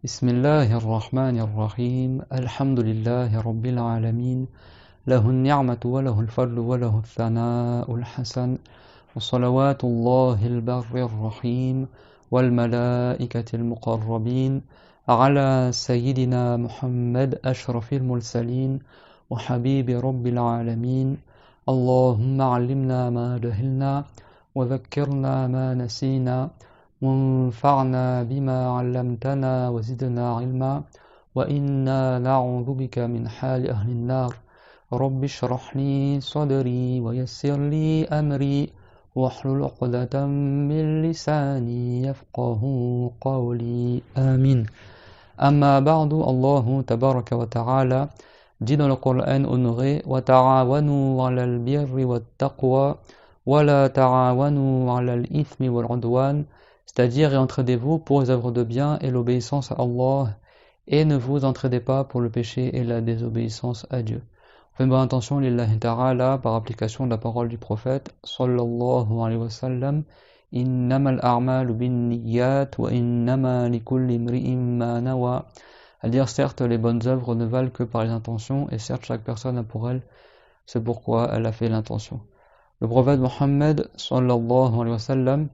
بسم الله الرحمن الرحيم الحمد لله رب العالمين له النعمة وله الفضل وله الثناء الحسن وصلوات الله البر الرحيم والملائكة المقربين على سيدنا محمد أشرف المرسلين وحبيب رب العالمين اللهم علمنا ما جهلنا وذكرنا ما نسينا وانفعنا بما علمتنا وزدنا علما وإنا نعوذ بك من حال أهل النار رب اشرح لي صدري ويسر لي أمري واحلل عقدة من لساني يفقه قولي آمين أما بعد الله تبارك وتعالى dit dans le Coran honoré وتعاونوا على البر والتقوى ولا تعاونوا على الإثم والعدوان, c'est-à-dire entraidez-vous pour les œuvres de bien et l'obéissance à Allah, et ne vous entraidez pas pour le péché et la désobéissance à Dieu. Faites bonne attention, lillahi ta'ala, par application de la parole du prophète, sallallahu alayhi wa sallam, innamal a'malu bin niyyat wa innama likulli imri'in ma nawa. À dire, certes, les bonnes œuvres ne valent que par les intentions, et certes, chaque personne a pour elle ce pourquoi elle a fait l'intention. Le prophète Mohammed, sallallahu alayhi wa sallam,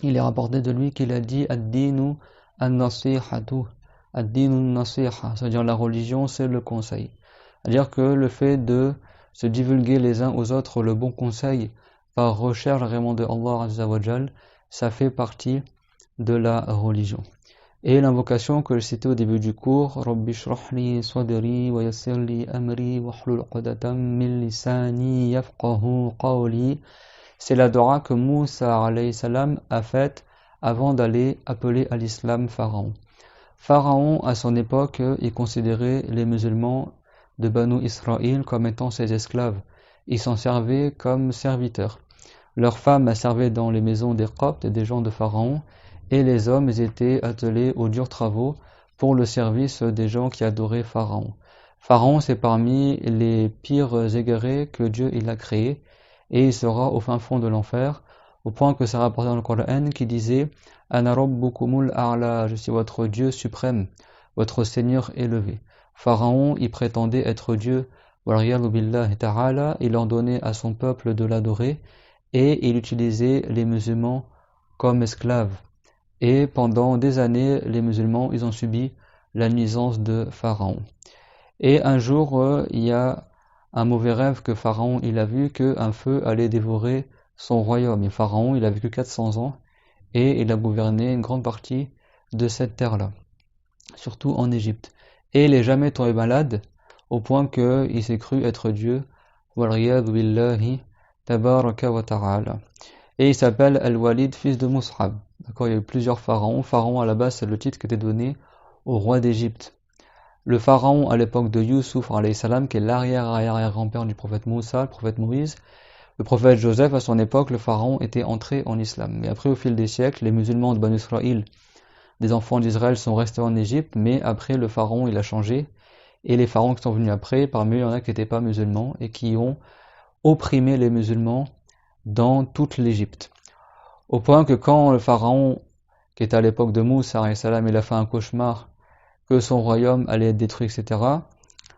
il est rapporté de lui qu'il a dit ad-dinu an-nasihatu, ad-dinu an-nasiha, c'est-à-dire la religion c'est le conseil. C'est-à-dire que le fait de se divulguer les uns aux autres le bon conseil par recherche vraiment de Allah Azza wa Jal, ça fait partie de la religion. Et l'invocation que je citais au début du cours, Rabbi shrah li sadri wa yassir li amri wa hlul 'uqdatam min lisani yafqahu qawli, c'est la dua que Moussa alayhi salam a faite avant d'aller appeler à l'islam Pharaon. Pharaon, à son époque, il considérait les musulmans de Banu Israël comme étant ses esclaves. Ils s'en servaient comme serviteurs. Leurs femmes servaient dans les maisons des Coptes et des gens de Pharaon, et les hommes étaient attelés aux durs travaux pour le service des gens qui adoraient Pharaon. Pharaon, c'est parmi les pires égarés que Dieu il a créés, et il sera au fin fond de l'enfer, au point que ça rapporté dans le Coran qui disait « Ana rabbukumul a'la » je suis votre Dieu suprême, votre Seigneur élevé. Pharaon, il prétendait être Dieu, wal'iyadhu billahi ta'ala, il ordonnait à son peuple de l'adorer, et il utilisait les musulmans comme esclaves. Et pendant des années, les musulmans, ils ont subi la nuisance de Pharaon. Et un jour, il y a un mauvais rêve que Pharaon il a vu qu'un feu allait dévorer son royaume. Et Pharaon il a vécu 400 ans et il a gouverné une grande partie de cette terre-là, surtout en Égypte. Et il n'est jamais tombé malade au point qu'il s'est cru être Dieu. Wal'iyadhu billahi tabaraka wa ta'ala. Et il s'appelle Al-Walid, fils de Mus'ab. D'accord, il y a eu plusieurs pharaons. Pharaon à la base c'est le titre qui était donné au roi d'Égypte. Le pharaon à l'époque de Youssouf alayhi salam, qui est l'arrière-grand-père du prophète Moussa, le prophète Moïse, le prophète Joseph, à son époque, le pharaon était entré en islam. Mais après, au fil des siècles, les musulmans de Banu Israël, des enfants d'Israël, sont restés en Égypte, mais après, le pharaon, il a changé. Et les pharaons qui sont venus après, parmi eux, il y en a qui n'étaient pas musulmans et qui ont opprimé les musulmans dans toute l'Égypte. Au point que quand le pharaon, qui était à l'époque de Moussa alayhi salam, il a fait un cauchemar, que son royaume allait être détruit, etc.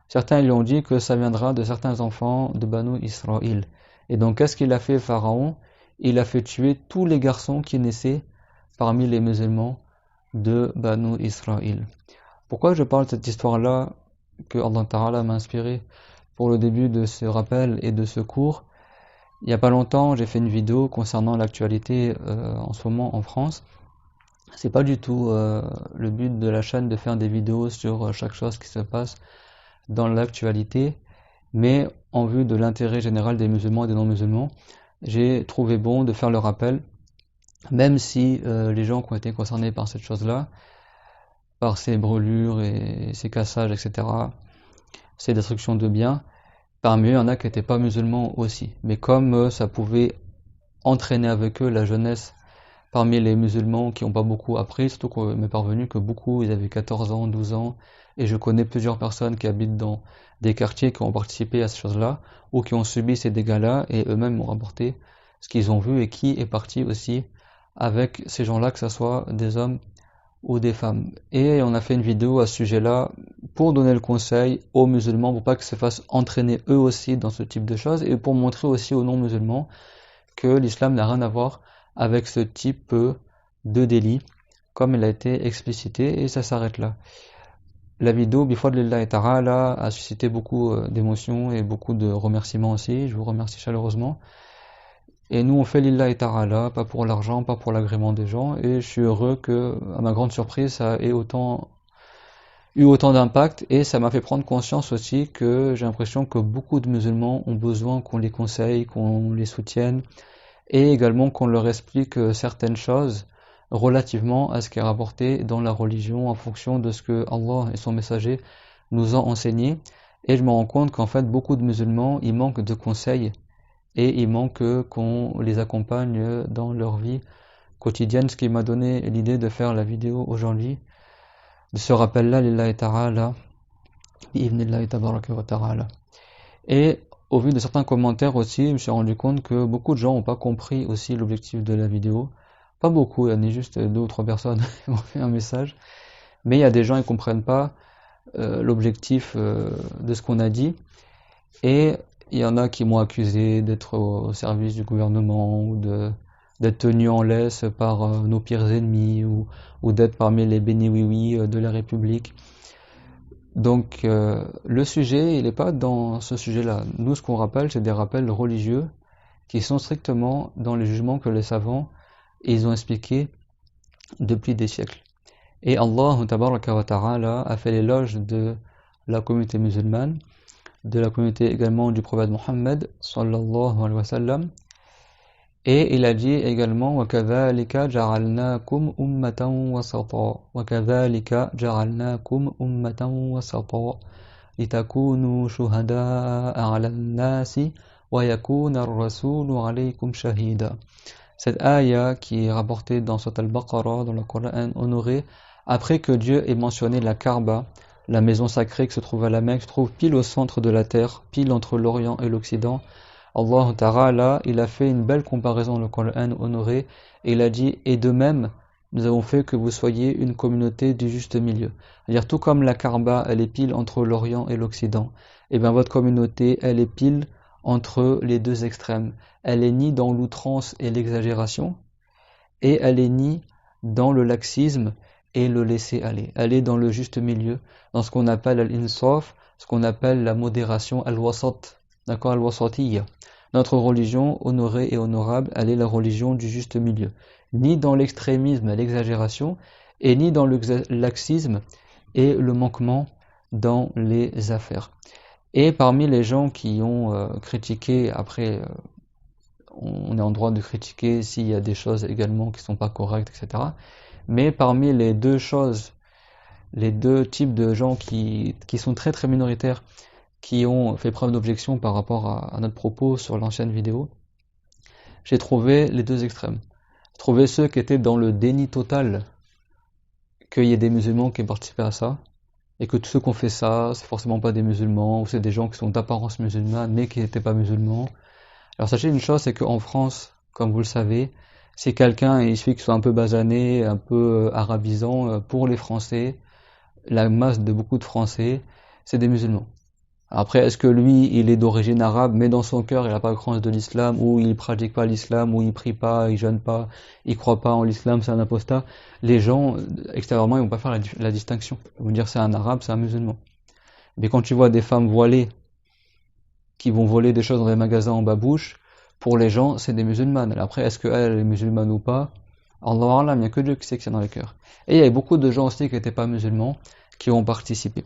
Certains lui ont dit que ça viendra de certains enfants de Banu Israël. Et donc, qu'est-ce qu'il a fait, Pharaon? Il a fait tuer tous les garçons qui naissaient parmi les musulmans de Banu Israël. Pourquoi je parle de cette histoire-là que Allah Ta'ala m'a inspiré pour le début de ce rappel et de ce cours? Il n'y a pas longtemps, j'ai fait une vidéo concernant l'actualité en ce moment en France. C'est pas du tout le but de la chaîne de faire des vidéos sur chaque chose qui se passe dans l'actualité, mais en vue de l'intérêt général des musulmans et des non-musulmans, j'ai trouvé bon de faire le rappel, même si les gens qui ont été concernés par cette chose-là, par ces brûlures et ces cassages, etc., ces destructions de biens, parmi eux, il y en a qui n'étaient pas musulmans aussi. Mais comme ça pouvait entraîner avec eux la jeunesse parmi les musulmans qui n'ont pas beaucoup appris, surtout qu'il m'est parvenu que beaucoup, ils avaient 14 ans, 12 ans, et je connais plusieurs personnes qui habitent dans des quartiers qui ont participé à ces choses-là, ou qui ont subi ces dégâts-là, et eux-mêmes m'ont rapporté ce qu'ils ont vu, et qui est parti aussi avec ces gens-là, que ce soit des hommes ou des femmes. Et on a fait une vidéo à ce sujet-là pour donner le conseil aux musulmans, pour pas qu'ils se fassent entraîner eux aussi dans ce type de choses, et pour montrer aussi aux non-musulmans que l'islam n'a rien à voir avec ce type de délit, comme il a été explicité, et ça s'arrête là. La vidéo Bifadlillahi Ta'ala a suscité beaucoup d'émotions et beaucoup de remerciements aussi, je vous remercie chaleureusement. Et nous on fait Lillahi Ta'ala, pas pour l'argent, pas pour l'agrément des gens, et je suis heureux que, à ma grande surprise, ça ait eu autant d'impact, et ça m'a fait prendre conscience aussi que j'ai l'impression que beaucoup de musulmans ont besoin qu'on les conseille, qu'on les soutienne, et également qu'on leur explique certaines choses relativement à ce qui est rapporté dans la religion en fonction de ce que Allah et son messager nous ont enseigné. Et je me rends compte qu'en fait beaucoup de musulmans ils manquent de conseils et ils manquent qu'on les accompagne dans leur vie quotidienne, ce qui m'a donné l'idée de faire la vidéo aujourd'hui, de ce rappel-là, lillahi ta'ala, bi'idhnillahi tabaraka wa ta'ala. Et au vu de certains commentaires aussi, je me suis rendu compte que beaucoup de gens n'ont pas compris aussi l'objectif de la vidéo. Pas beaucoup, il y en a juste 2 ou 3 personnes qui m'ont fait un message. Mais il y a des gens qui ne comprennent pas l'objectif de ce qu'on a dit. Et il y en a qui m'ont accusé d'être au service du gouvernement ou d'être tenu en laisse par nos pires ennemis ou d'être parmi les bénis oui-oui de la République. Donc le sujet, il n'est pas dans ce sujet-là. Nous, ce qu'on rappelle, c'est des rappels religieux qui sont strictement dans les jugements que les savants ils ont expliqués depuis des siècles. Et Allah tabaraka wa ta'ala a fait l'éloge de la communauté musulmane, de la communauté également du prophète Mohammed sallallahu alayhi wa sallam. Et il a dit également وَكَذَلِكَ جَعَلْنَاكُمْ أُمَّةً وَسَطًا وَكَذَلِكَ جَعَلْنَاكُمْ أُمَّةً وَسَطًا لِتَكُونُوا شُهَدَاءَ عَلَى النَّاسِ وَيَكُونَ الرَّسُولُ عَلَيْكُمْ شَهِيدًا. Cette ayah qui est rapportée dans Surat al-Baqarah, dans le Coran honoré, après que Dieu ait mentionné la Kaaba, la maison sacrée qui se trouve à la Mecque, qui se trouve pile au centre de la terre, pile entre l'Orient et l'Occident, Allah Ta'ala, il a fait une belle comparaison dans le Coran honoré, et il a dit, et de même, nous avons fait que vous soyez une communauté du juste milieu. C'est-à-dire, tout comme la Kaaba, elle est pile entre l'Orient et l'Occident, et bien votre communauté, elle est pile entre les deux extrêmes. Elle est ni dans l'outrance et l'exagération, et elle est ni dans le laxisme et le laisser aller. Elle est dans le juste milieu, dans ce qu'on appelle al-insaf, ce qu'on appelle la modération, al-wasat, d'accord, al-wasatiyya. Notre religion honorée et honorable, elle est la religion du juste milieu. Ni dans l'extrémisme et l'exagération, et ni dans le laxisme et le manquement dans les affaires. Et parmi les gens qui ont critiqué, après on est en droit de critiquer s'il y a des choses également qui ne sont pas correctes, etc. Mais parmi les deux choses, les deux types de gens qui sont très très minoritaires, qui ont fait preuve d'objection par rapport à notre propos sur l'ancienne vidéo, j'ai trouvé les deux extrêmes. J'ai trouvé ceux qui étaient dans le déni total qu'il y ait des musulmans qui aient participé à ça, et que tous ceux qui ont fait ça, c'est forcément pas des musulmans, ou c'est des gens qui sont d'apparence musulmane, mais qui n'étaient pas musulmans. Alors sachez une chose, c'est qu'en France, comme vous le savez, si quelqu'un, il suffit qu'il soit un peu basané, un peu arabisant, pour les Français, la masse de beaucoup de Français, c'est des musulmans. Après, est-ce que lui, il est d'origine arabe, mais dans son cœur, il n'a pas crainte de l'islam, ou il pratique pas l'islam, ou il prie pas, il jeûne pas, il croit pas en l'islam, c'est un apostat. Les gens, extérieurement, ils vont pas faire la distinction. Ils vont dire c'est un arabe, c'est un musulman. Mais quand tu vois des femmes voilées, qui vont voler des choses dans des magasins en babouche, pour les gens, c'est des musulmanes. Alors après, est-ce qu'elle est musulmane ou pas? Allah, il n'y a que Dieu qui sait que c'est dans les cœurs. Et il y avait beaucoup de gens aussi qui n'étaient pas musulmans, qui ont participé.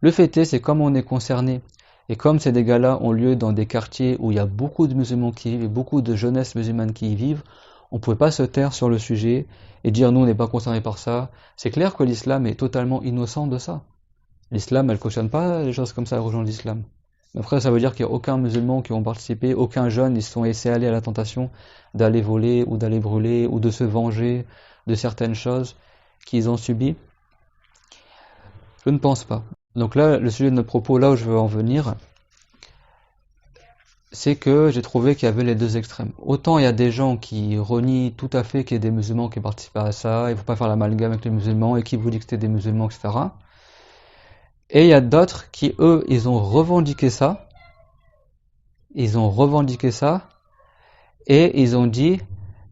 Le fait est, c'est comme on est concerné, et comme ces dégâts-là ont lieu dans des quartiers où il y a beaucoup de musulmans qui vivent, et beaucoup de jeunesse musulmane qui y vivent, on ne pouvait pas se taire sur le sujet, et dire nous on n'est pas concernés par ça. C'est clair que l'islam est totalement innocent de ça. L'islam, elle ne cautionne pas les choses comme ça, aux gens de l'islam. Après, ça veut dire qu'il n'y a aucun musulman qui ont participé, aucun jeune, ils se sont laissés aller à la tentation d'aller voler, ou d'aller brûler, ou de se venger de certaines choses qu'ils ont subies. Je ne pense pas. Donc là, le sujet de notre propos, là où je veux en venir, c'est que j'ai trouvé qu'il y avait les deux extrêmes. Autant il y a des gens qui renient tout à fait qu'il y ait des musulmans qui participent à ça, il ne faut pas faire l'amalgame avec les musulmans, et qui vous dit que c'était des musulmans, etc. Et il y a d'autres qui, eux, ils ont revendiqué ça, et ils ont dit,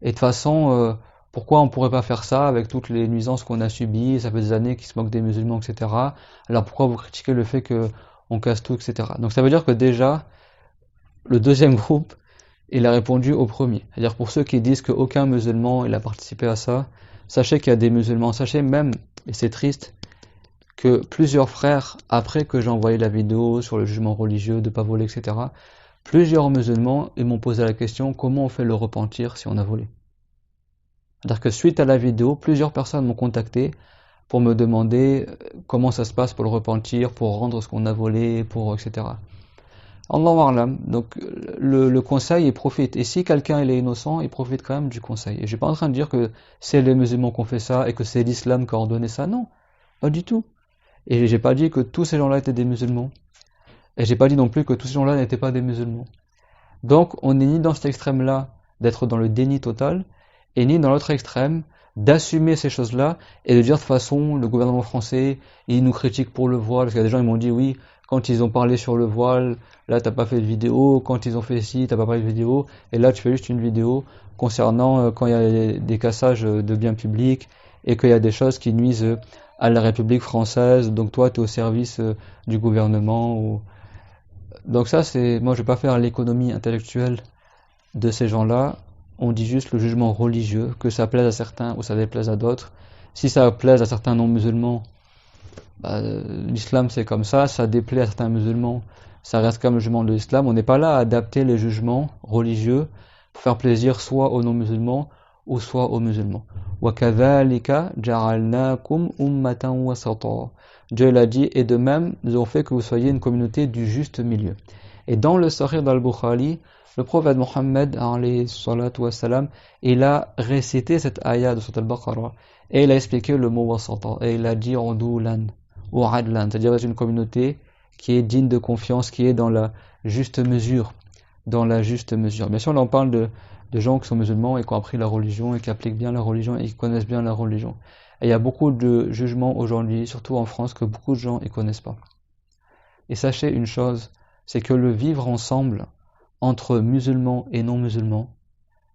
et de toute façon, pourquoi on pourrait pas faire ça avec toutes les nuisances qu'on a subies, ça fait des années qu'ils se moquent des musulmans, etc. Alors pourquoi vous critiquez le fait que on casse tout, etc. Donc ça veut dire que déjà, le deuxième groupe, il a répondu au premier. C'est-à-dire pour ceux qui disent qu'aucun musulman il a participé à ça, sachez qu'il y a des musulmans, sachez même, et c'est triste, que plusieurs frères, après que j'ai envoyé la vidéo sur le jugement religieux, de pas voler, etc., plusieurs musulmans, ils m'ont posé la question, comment on fait le repentir si on a volé? C'est-à-dire que suite à la vidéo, plusieurs personnes m'ont contacté pour me demander comment ça se passe pour le repentir, pour rendre ce qu'on a volé, pour etc. Allahu A'lam. Donc le conseil, il profite. Et si quelqu'un il est innocent, il profite quand même du conseil. Et je suis pas en train de dire que c'est les musulmans qui ont fait ça et que c'est l'islam qui a ordonné ça. Non, pas du tout. Et j'ai pas dit que tous ces gens-là étaient des musulmans. Et j'ai pas dit non plus que tous ces gens-là n'étaient pas des musulmans. Donc on n'est ni dans cet extrême-là d'être dans le déni total, et ni dans l'autre extrême d'assumer ces choses-là et de dire de toute façon le gouvernement français il nous critique pour le voile, parce qu'il y a des gens ils m'ont dit oui, quand ils ont parlé sur le voile, là t'as pas fait de vidéo, quand ils ont fait ci, t'as pas parlé de vidéo, et là tu fais juste une vidéo concernant quand il y a des cassages de biens publics et qu'il y a des choses qui nuisent à la République française, donc toi tu es au service du gouvernement. Donc ça c'est, moi je vais pas faire l'économie intellectuelle de ces gens-là, on dit juste le jugement religieux, que ça plaise à certains ou ça déplaise à d'autres. Si ça plaise à certains non-musulmans, l'islam c'est comme ça déplaît à certains musulmans, ça reste comme le jugement de l'islam. On n'est pas là à adapter les jugements religieux pour faire plaisir soit aux non-musulmans ou soit aux musulmans. وَكَذَلِكَ جَعَلْنَاكُمْ أُمَّةً وَسَطًا. Dieu l'a dit, et de même, nous avons fait que vous soyez une communauté du juste milieu. Et dans le Sahih d'Al-Bukhari, le prophète Mohammed, il a récité cette ayah de Surat Al-Baqarah, et il a expliqué le mot wasata, et il a dit udulan ou adlan, c'est-à-dire une communauté qui est digne de confiance, qui est dans la juste mesure. Dans la juste mesure. Bien sûr, là on parle de gens qui sont musulmans et qui ont appris la religion et qui appliquent bien la religion et qui connaissent bien la religion. Et il y a beaucoup de jugements aujourd'hui, surtout en France, que beaucoup de gens ne connaissent pas. Et sachez une chose, c'est que le vivre ensemble entre musulmans et non-musulmans,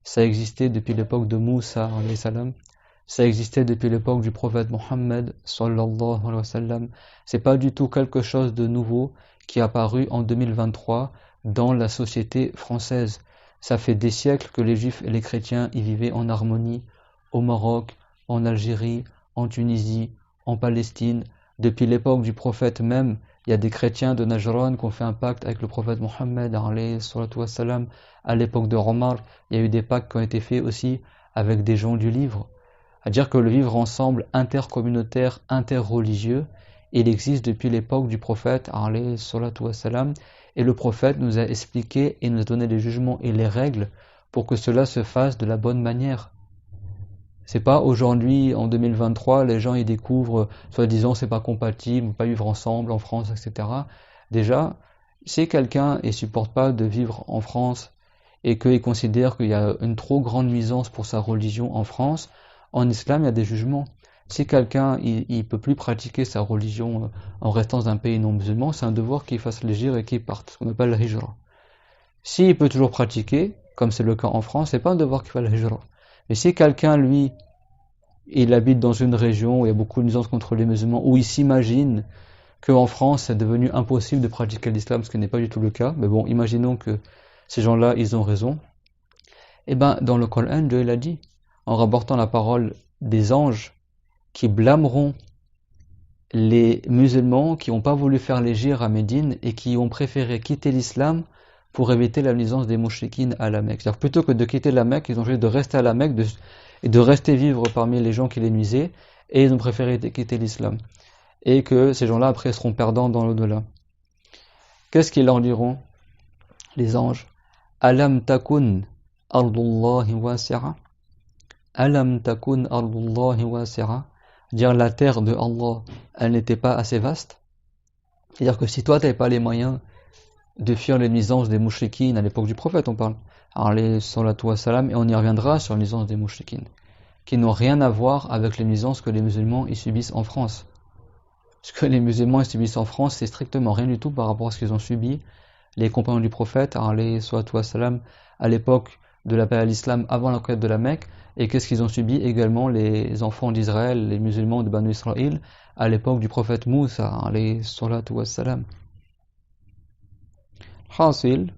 ça existait depuis l'époque de Moussa, alayhi salam, ça existait depuis l'époque du prophète Mohammed, sallallahu alayhi wa sallam. C'est pas du tout quelque chose de nouveau qui est apparu en 2023 dans la société française. Ça fait des siècles que les juifs et les chrétiens y vivaient en harmonie, au Maroc, en Algérie, en Tunisie, en Palestine. Depuis l'époque du prophète même, il y a des chrétiens de Najran qui ont fait un pacte avec le prophète Mohammed, alayhi salatu wassalam. À l'époque de Omar, il y a eu des pactes qui ont été faits aussi avec des gens du livre. C'est-à-dire que le vivre ensemble intercommunautaire, interreligieux, il existe depuis l'époque du prophète, alayhi salatu wassalam, et le prophète nous a expliqué et nous a donné les jugements et les règles pour que cela se fasse de la bonne manière. C'est pas aujourd'hui, en 2023, les gens ils découvrent, soi-disant c'est pas compatible, pas vivre ensemble en France, etc. Déjà, si quelqu'un ne supporte pas de vivre en France et qu'il considère qu'il y a une trop grande nuisance pour sa religion en France, en islam il y a des jugements. Si quelqu'un il peut plus pratiquer sa religion en restant dans un pays non musulman, c'est un devoir qu'il fasse l'hijra et qu'il parte, ce qu'on appelle la hijra. S'il peut toujours pratiquer, comme c'est le cas en France, c'est pas un devoir qu'il fasse la hijra. Mais si quelqu'un, lui, il habite dans une région où il y a beaucoup de nuisances contre les musulmans, où il s'imagine qu'en France c'est devenu impossible de pratiquer l'islam, ce qui n'est pas du tout le cas, mais bon, imaginons que ces gens-là, ils ont raison. Et ben, dans le Coran, Dieu l'a dit, en rapportant la parole des anges qui blâmeront les musulmans qui n'ont pas voulu faire l'hégire à Médine et qui ont préféré quitter l'islam pour éviter la nuisance des mouchriquines à la Mecque. C'est-à-dire plutôt que de quitter la Mecque, ils ont choisi de rester à la Mecque et de rester vivre parmi les gens qui les nuisaient, et ils ont préféré quitter l'islam. Et que ces gens-là après seront perdants dans l'au-delà. Qu'est-ce qu'ils leur diront, les anges? Alam takun ardullahi wasi'a. Alam takun ardullahi wasi'a. Dire la terre de Allah, elle n'était pas assez vaste. C'est-à-dire que si toi tu n'avais pas les moyens de fuir les nuisances des mouchriquines à l'époque du prophète, on parle. Alayhi salatu wa salam, et on y reviendra sur les nuisances des mouchriquines, qui n'ont rien à voir avec les nuisances que les musulmans y subissent en France. Ce que les musulmans y subissent en France, c'est strictement rien du tout par rapport à ce qu'ils ont subi, les compagnons du prophète, alayhi salatu wa salam, à l'époque de l'appel à l'islam avant la conquête de la Mecque, et qu'est-ce qu'ils ont subi également les enfants d'Israël, les musulmans de Banu Israël, à l'époque du prophète Moussa, alayhi salatu wa salam. Hasil,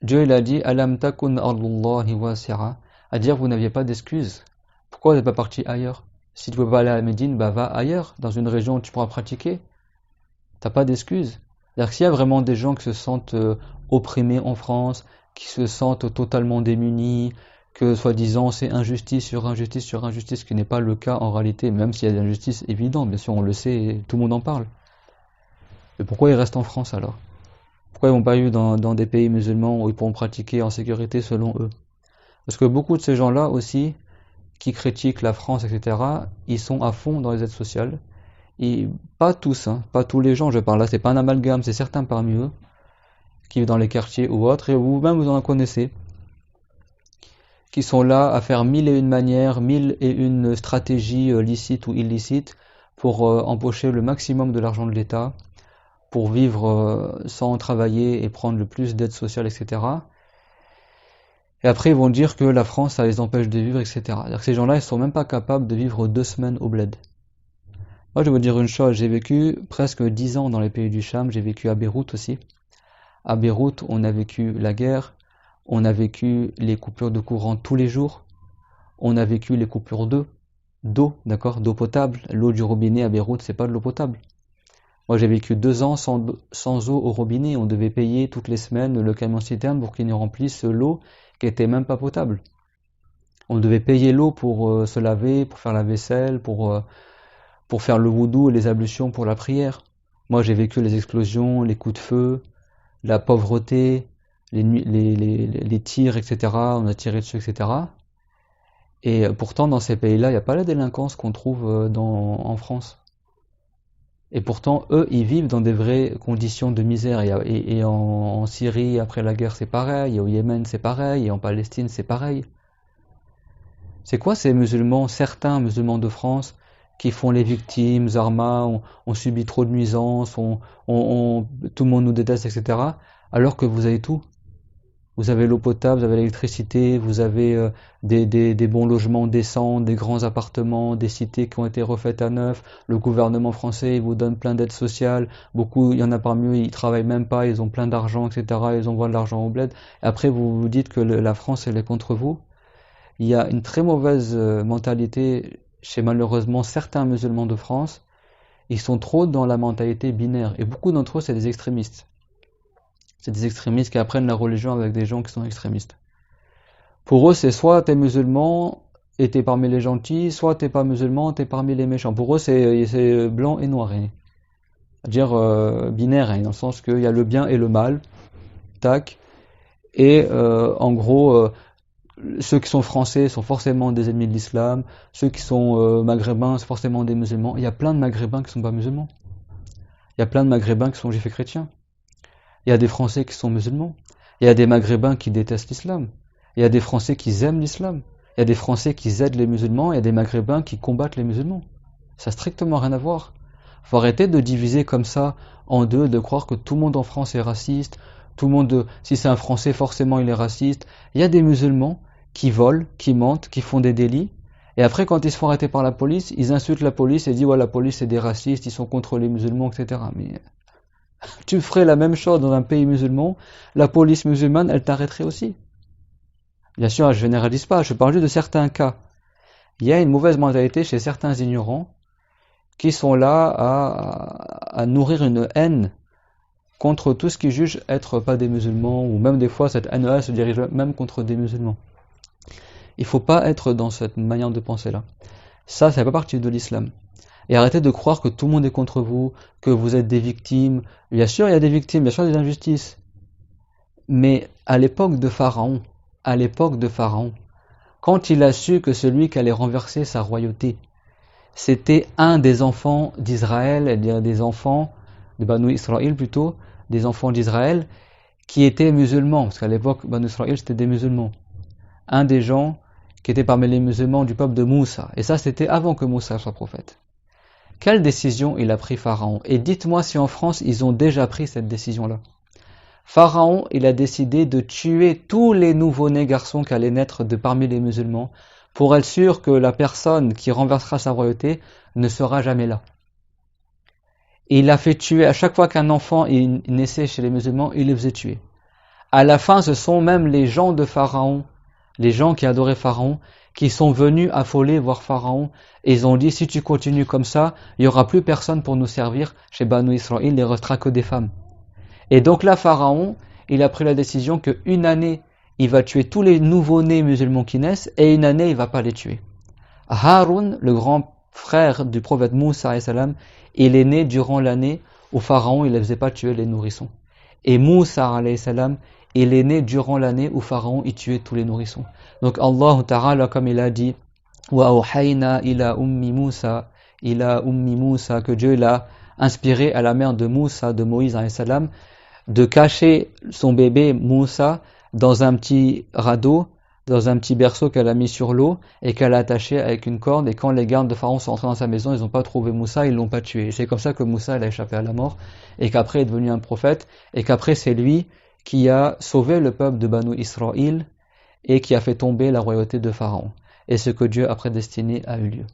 Dieu il a dit Alam takun ardullahi wasi'a, à dire vous n'aviez pas d'excuses. Pourquoi vous n'êtes pas parti ailleurs? Si tu ne peux pas aller à Médine, bah va ailleurs, dans une région où tu pourras pratiquer. T'as pas d'excuses. C'est-à-dire que s'il y a vraiment des gens qui se sentent opprimés en France, qui se sentent totalement démunis, que soi-disant c'est injustice sur injustice sur injustice, ce qui n'est pas le cas en réalité, même s'il y a des injustices évidentes, bien sûr on le sait, et tout le monde en parle. Mais pourquoi ils restent en France alors? Pourquoi ils vont pas vivre dans des pays musulmans où ils pourront pratiquer en sécurité selon eux? Parce que beaucoup de ces gens-là aussi, qui critiquent la France, etc., ils sont à fond dans les aides sociales. Et pas tous, hein, pas tous les gens, je parle là, c'est pas un amalgame, c'est certains parmi eux, qui vivent dans les quartiers ou autres, et vous-même vous en connaissez, qui sont là à faire mille et une manières, mille et une stratégies licites ou illicites pour empocher le maximum de l'argent de l'État, pour vivre sans travailler et prendre le plus d'aide sociale, etc. Et après, ils vont dire que la France, ça les empêche de vivre, etc. C'est-à-dire que ces gens-là, ils sont même pas capables de vivre 2 semaines au bled. Moi, je vais vous dire une chose, j'ai vécu presque 10 ans dans les pays du Cham, j'ai vécu à Beyrouth aussi. À Beyrouth, on a vécu la guerre, on a vécu les coupures de courant tous les jours, on a vécu les coupures d'eau, d'accord, d'eau potable. L'eau du robinet à Beyrouth, c'est pas de l'eau potable. Moi, j'ai vécu 2 ans sans eau au robinet. On devait payer toutes les semaines le camion citerne pour qu'il nous remplisse l'eau qui était même pas potable. On devait payer l'eau pour se laver, pour faire la vaisselle, pour faire le wudu et les ablutions pour la prière. Moi, j'ai vécu les explosions, les coups de feu, la pauvreté, les tirs, etc. On a tiré dessus, etc. Et pourtant, dans ces pays-là, il n'y a pas la délinquance qu'on trouve en France. Et pourtant, eux, ils vivent dans des vraies conditions de misère. Et en Syrie, après la guerre, c'est pareil. Et au Yémen, c'est pareil. Et en Palestine, c'est pareil. C'est quoi ces musulmans, certains musulmans de France, qui font les victimes, Zarma, on subit trop de nuisances, tout le monde nous déteste, etc. Alors que vous avez tout. Vous avez l'eau potable, vous avez l'électricité, vous avez des bons logements décents, des grands appartements, des cités qui ont été refaites à neuf. Le gouvernement français il vous donne plein d'aides sociales. Beaucoup, il y en a parmi eux, ils travaillent même pas, ils ont plein d'argent, etc. Ils envoient de l'argent au bled. Et après, vous vous dites que la France, elle est contre vous. Il y a une très mauvaise mentalité chez malheureusement certains musulmans de France. Ils sont trop dans la mentalité binaire. Et beaucoup d'entre eux, c'est des extrémistes. C'est des extrémistes qui apprennent la religion avec des gens qui sont extrémistes. Pour eux, c'est soit t'es musulman et t'es parmi les gentils, soit t'es pas musulman, t'es parmi les méchants. Pour eux, c'est blanc et noir. C'est-à-dire binaire, dans le sens qu'il y a le bien et le mal. Tac. Et en gros, ceux qui sont français sont forcément des ennemis de l'islam. Ceux qui sont maghrébins, c'est forcément des musulmans. Il y a plein de maghrébins qui sont pas musulmans. Il y a plein de maghrébins qui sont juifs et chrétiens. Il y a des Français qui sont musulmans. Il y a des Maghrébins qui détestent l'islam. Il y a des Français qui aiment l'islam. Il y a des Français qui aident les musulmans. Il y a des Maghrébins qui combattent les musulmans. Ça n'a strictement rien à voir. Il faut arrêter de diviser comme ça en deux, de croire que tout le monde en France est raciste. Tout le monde, si c'est un Français, forcément il est raciste. Il y a des musulmans qui volent, qui mentent, qui font des délits. Et après, quand ils se font arrêter par la police, ils insultent la police et disent ouais, la police c'est des racistes, ils sont contre les musulmans, etc. Mais tu ferais la même chose dans un pays musulman, la police musulmane, elle t'arrêterait aussi. Bien sûr, je généralise pas, je parle juste de certains cas. Il y a une mauvaise mentalité chez certains ignorants qui sont là à nourrir une haine contre tout ce qu'ils jugent être pas des musulmans, ou même des fois cette haine-là se dirige même contre des musulmans. Il ne faut pas être dans cette manière de penser-là. Ça fait pas partie de l'islam. Et arrêtez de croire que tout le monde est contre vous, que vous êtes des victimes. Bien sûr, il y a des victimes, bien sûr, il y a des injustices. Mais à l'époque de Pharaon, quand il a su que celui qui allait renverser sa royauté, c'était un des enfants d'Israël, c'est-à-dire des enfants de Banu Israël plutôt, des enfants d'Israël qui étaient musulmans, parce qu'à l'époque, Banu Israël, c'était des musulmans. Un des gens qui était parmi les musulmans du peuple de Moussa. Et ça, c'était avant que Moussa soit prophète. Quelle décision il a pris Pharaon? Et dites-moi si en France, ils ont déjà pris cette décision-là. Pharaon, il a décidé de tuer tous les nouveau-nés garçons qui allaient naître de parmi les musulmans pour être sûr que la personne qui renversera sa royauté ne sera jamais là. Et il a fait tuer, à chaque fois qu'un enfant naissait chez les musulmans, il les faisait tuer. À la fin, ce sont même les gens de Pharaon, les gens qui adoraient Pharaon, qui sont venus affolés voir Pharaon, et ils ont dit, si tu continues comme ça, il n'y aura plus personne pour nous servir chez Banu Israël, il ne restera que des femmes. Et donc là, Pharaon, il a pris la décision qu'une année, il va tuer tous les nouveau-nés musulmans qui naissent, et une année, il ne va pas les tuer. Haroun, le grand frère du prophète Moussa, il est né durant l'année où Pharaon, il ne faisait pas tuer les nourrissons. Et Moussa, il est né durant l'année où Pharaon, il tuait tous les nourrissons. Donc Allah Ta'ala, comme il a dit, وَأَوْحَيْنَا إِلَى أُمِّ مُوسَى, que Dieu l'a inspiré à la mère de Moussa, de Moïse, de cacher son bébé Moussa dans un petit radeau, dans un petit berceau qu'elle a mis sur l'eau et qu'elle a attaché avec une corde. Et quand les gardes de Pharaon sont entrés dans sa maison, ils n'ont pas trouvé Moussa, ils l'ont pas tué. C'est comme ça que Moussa a échappé à la mort et qu'après est devenu un prophète et qu'après c'est lui qui a sauvé le peuple de Banu Israël et qui a fait tomber la royauté de Pharaon. Et ce que Dieu a prédestiné a eu lieu.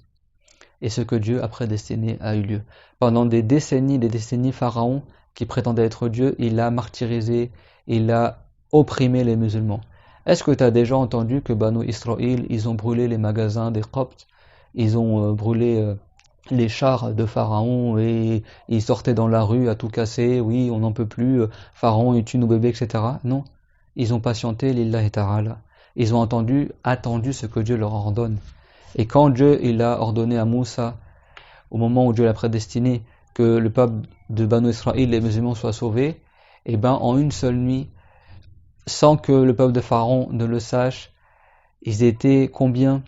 Et ce que Dieu a prédestiné a eu lieu. Pendant des décennies, Pharaon, qui prétendait être Dieu, il a martyrisé, il a opprimé les musulmans. Est-ce que tu as déjà entendu que Banu Israël, ils ont brûlé les magasins des Coptes, ils ont brûlé les chars de Pharaon et ils sortaient dans la rue à tout casser, oui, on n'en peut plus, Pharaon il tue nos bébés, etc. Non, ils ont patienté, lillahi ta'ala. Ils ont attendu ce que Dieu leur ordonne. Et quand Dieu il a ordonné à Moussa, au moment où Dieu l'a prédestiné, que le peuple de Banu Israël, les musulmans, soient sauvés, et ben en une seule nuit, sans que le peuple de Pharaon ne le sache, ils étaient combien?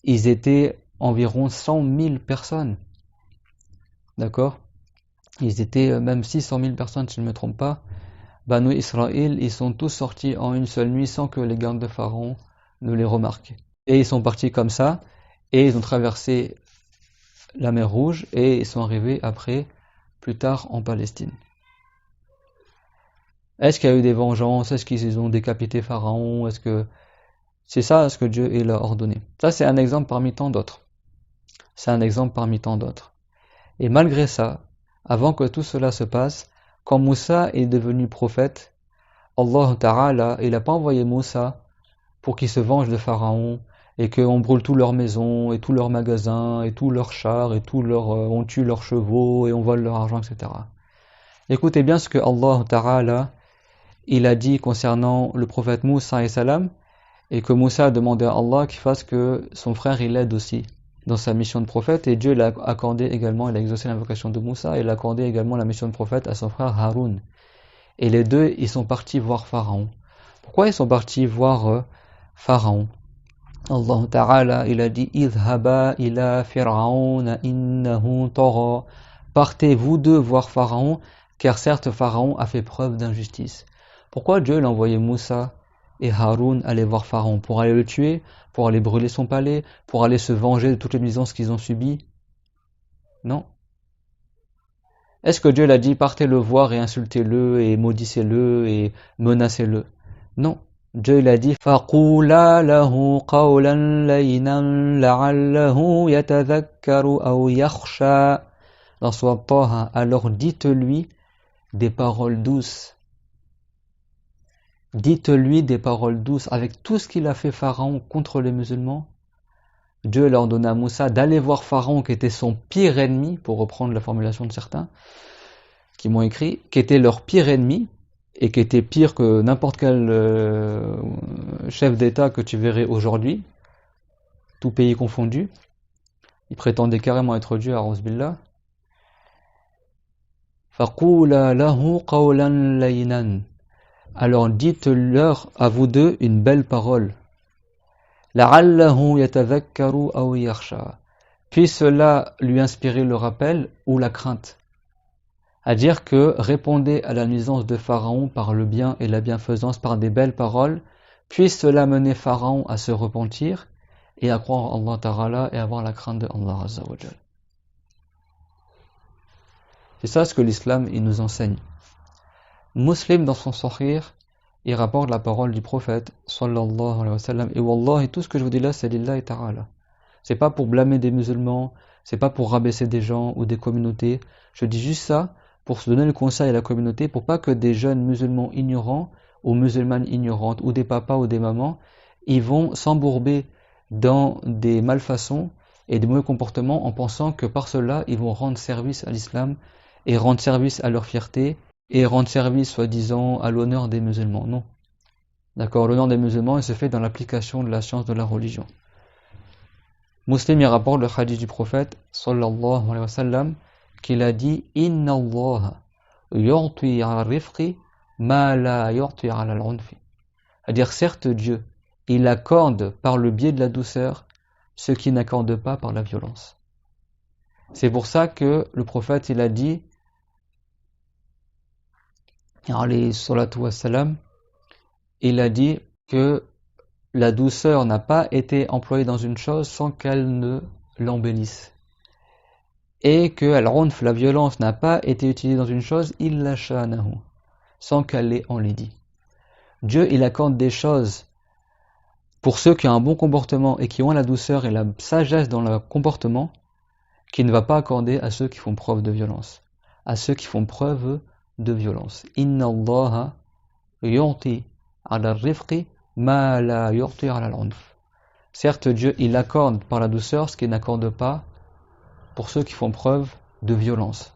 Ils étaient environ 100 000 personnes. D'accord? Ils étaient même 600 000 personnes, si je ne me trompe pas. Banu Israël, ils sont tous sortis en une seule nuit sans que les gardes de Pharaon ne les remarquent. Et ils sont partis comme ça, et ils ont traversé la mer Rouge, et ils sont arrivés après, plus tard, en Palestine. Est-ce qu'il y a eu des vengeances? Est-ce qu'ils ont décapité Pharaon? Est-ce que c'est ça ce que Dieu il a ordonné? Ça, c'est un exemple parmi tant d'autres. C'est un exemple parmi tant d'autres. Et malgré ça, avant que tout cela se passe, quand Moussa est devenu prophète, Allah Ta'ala, il n'a pas envoyé Moussa pour qu'il se venge de Pharaon et qu'on brûle tous leurs maisons et tous leurs magasins et tous leurs chars et on tue leurs chevaux et on vole leur argent, etc. Écoutez bien ce que Allah Ta'ala il a dit concernant le prophète Moussa et que Moussa a demandé à Allah qu'il fasse que son frère il l'aide aussi dans sa mission de prophète, et Dieu l'a accordé également, il a exaucé l'invocation de Moussa et il a accordé également la mission de prophète à son frère Haroun. Et les deux, ils sont partis voir Pharaon. Pourquoi ils sont partis voir Pharaon? Allah Ta'ala, il a dit idhaba ila fir'auna innahu tagha. Partez vous deux voir Pharaon, car certes Pharaon a fait preuve d'injustice. Pourquoi Dieu l'a envoyé Moussa et Haroun aller voir Pharaon? Pour aller le tuer? Pour aller brûler son palais? Pour aller se venger de toutes les nuisances qu'ils ont subies? Non. Est-ce que Dieu l'a dit partez le voir et insultez-le et maudissez-le et menacez-le? Non. Dieu l'a dit فَقُولَا لَهُ قَوْلًا لَيْنًا لَعَلَّهُ يَتَذَكَّرُ أَوْ يَخْشَى. Dans Sourate Taha, alors dites-lui des paroles douces. Dites-lui des paroles douces. Avec tout ce qu'il a fait Pharaon contre les musulmans, Dieu l'a ordonné à Moussa d'aller voir Pharaon qui était son pire ennemi, pour reprendre la formulation de certains qui m'ont écrit, qui était leur pire ennemi et qui était pire que n'importe quel chef d'État que tu verrais aujourd'hui, tout pays confondu. Il prétendait carrément être Dieu, a'ouz billah. فَقُولَا لَهُ قَوْلًا لَيْنًا. Alors dites-leur à vous deux une belle parole. لَعَلَّهُ يَتَذَكَّرُ أَوْ يَخْشَى. Puis cela lui inspirer le rappel ou la crainte. à dire que répondez à la nuisance de Pharaon par le bien et la bienfaisance, par des belles paroles, puisse cela mener Pharaon à se repentir et à croire en Allah Ta'ala et avoir la crainte de Allah Azza wa Jal. C'est ça ce que l'islam il nous enseigne. Muslim dans son Sahih, il rapporte la parole du prophète sallallahu alayhi wa sallam, et wallahi tout ce que je vous dis là c'est lillahi ta'ala. C'est pas pour blâmer des musulmans, c'est pas pour rabaisser des gens ou des communautés. Je dis juste ça pour se donner le conseil à la communauté, pour pas que des jeunes musulmans ignorants ou musulmanes ignorantes ou des papas ou des mamans, ils vont s'embourber dans des malfaçons et des mauvais comportements en pensant que par cela ils vont rendre service à l'islam et rendre service à leur fierté et rendre service soi-disant à l'honneur des musulmans. Non. D'accord, l'honneur des musulmans il se fait dans l'application de la science de la religion. Muslim y rapporte le hadith du prophète sallallahu alayhi wa sallam qu'il a dit Inna Allah yu'ti ala rifqi ma la yu'ti ala al-unfi. C'est-à-dire certes Dieu, il accorde par le biais de la douceur ce qu'il n'accorde pas par la violence. C'est pour ça que le prophète il a dit alayhi salatu wa salam, il a dit que la douceur n'a pas été employée dans une chose sans qu'elle ne l'embellisse. Et que al-unf, la violence, n'a pas été utilisée dans une chose illa sha'nahu, sans qu'elle l'ait enlaidie. Dieu, il accorde des choses pour ceux qui ont un bon comportement et qui ont la douceur et la sagesse dans leur comportement, qu'il ne va pas accorder à ceux qui font preuve de violence. À ceux qui font preuve de violence. Inna Allah yu'ti ala rifqi ma la yu'ti ala al-unf. Certes, Dieu, il accorde par la douceur ce qu'il n'accorde pas pour ceux qui font preuve de violence.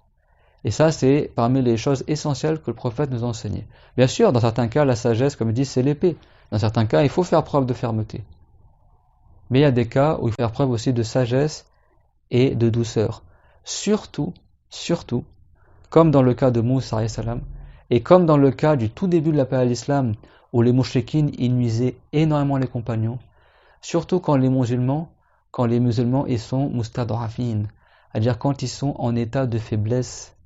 Et ça, c'est parmi les choses essentielles que le prophète nous a enseignées. Bien sûr, dans certains cas, la sagesse, comme il dit, c'est l'épée. Dans certains cas, il faut faire preuve de fermeté. Mais il y a des cas où il faut faire preuve aussi de sagesse et de douceur. Surtout, comme dans le cas de Moussa alayhi salam, et comme dans le cas du tout début de l'appel à l'islam, où les mouchriquines y nuisaient énormément les compagnons, surtout quand les musulmans ils sont mustad'afin, c'est-à-dire quand ils sont en état de faiblesse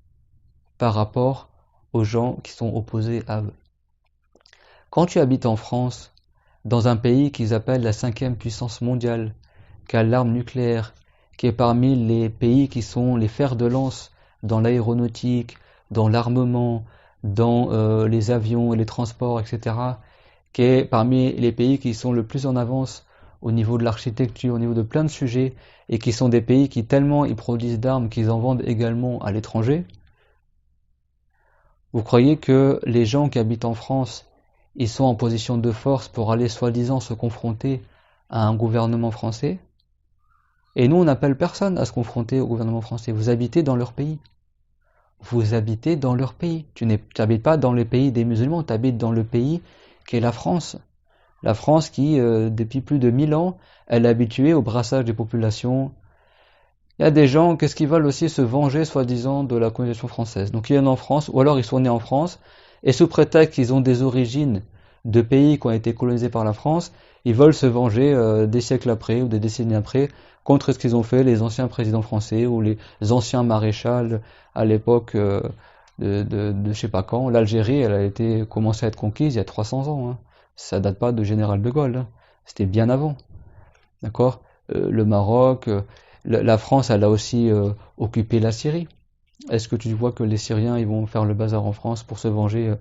par rapport aux gens qui sont opposés à eux. Quand tu habites en France, dans un pays qu'ils appellent la 5e puissance mondiale, qui a l'arme nucléaire, qui est parmi les pays qui sont les fers de lance dans l'aéronautique, dans l'armement, dans les avions et les transports, etc., qui est parmi les pays qui sont le plus en avance au niveau de l'architecture, au niveau de plein de sujets, et qui sont des pays qui tellement ils produisent d'armes qu'ils en vendent également à l'étranger. Vous croyez que les gens qui habitent en France, ils sont en position de force pour aller soi-disant se confronter à un gouvernement français? Et nous, on n'appelle personne à se confronter au gouvernement français. Vous habitez dans leur pays. Vous habitez dans leur pays. Tu n'habites pas dans le pays des musulmans, tu habites dans le pays qui est la France. La France qui, depuis plus de 1000 ans, elle est habituée au brassage des populations. Il y a des gens, qu'est-ce qu'ils veulent aussi se venger, soi-disant, de la colonisation française. Donc ils viennent en France, ou alors ils sont nés en France, et sous prétexte qu'ils ont des origines de pays qui ont été colonisés par la France, ils veulent se venger des siècles après, ou des décennies après, contre ce qu'ils ont fait les anciens présidents français, ou les anciens maréchals à l'époque de je sais pas quand. L'Algérie, elle a été commencé à être conquise il y a 300 ans. Hein. Ça date pas de général de Gaulle. Hein. C'était bien avant. D'accord. Le Maroc, la France, elle a aussi occupé la Syrie. Est-ce que tu vois que les Syriens ils vont faire le bazar en France pour se venger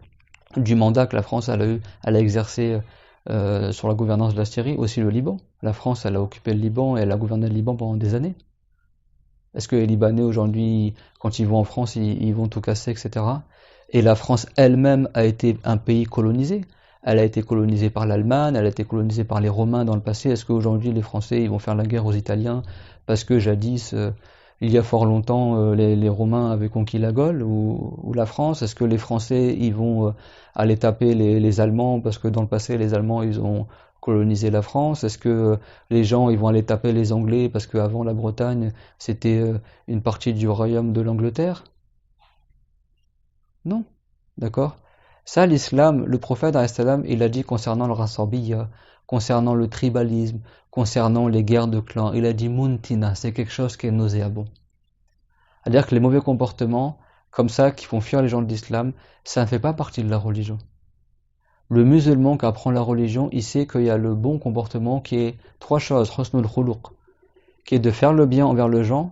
du mandat que la France elle a exercé sur la gouvernance de la Syrie? Aussi le Liban. La France, elle a occupé le Liban et elle a gouverné le Liban pendant des années. Est-ce que les Libanais aujourd'hui, quand ils vont en France, ils vont tout casser, etc. Et la France elle-même a été un pays colonisé. Elle a été colonisée par l'Allemagne, elle a été colonisée par les Romains dans le passé. Est-ce qu'aujourd'hui les Français ils vont faire la guerre aux Italiens parce que jadis, il y a fort longtemps, les Romains avaient conquis la Gaule ou la France? Est-ce que les Français ils vont aller taper les Allemands parce que dans le passé les Allemands ils ont colonisé la France? Est-ce que les gens ils vont aller taper les Anglais parce qu'avant la Bretagne c'était une partie du royaume de l'Angleterre? Non, d'accord. Ça, l'islam, le prophète, il a dit concernant le rasabiyya, concernant le tribalisme, concernant les guerres de clans, il a dit muntina, c'est quelque chose qui est nauséabond. C'est-à-dire que les mauvais comportements, comme ça qui font fuir les gens de l'islam, ça ne fait pas partie de la religion. Le musulman qui apprend la religion, il sait qu'il y a le bon comportement qui est trois choses, husnul khuluq, qui est de faire le bien envers les gens,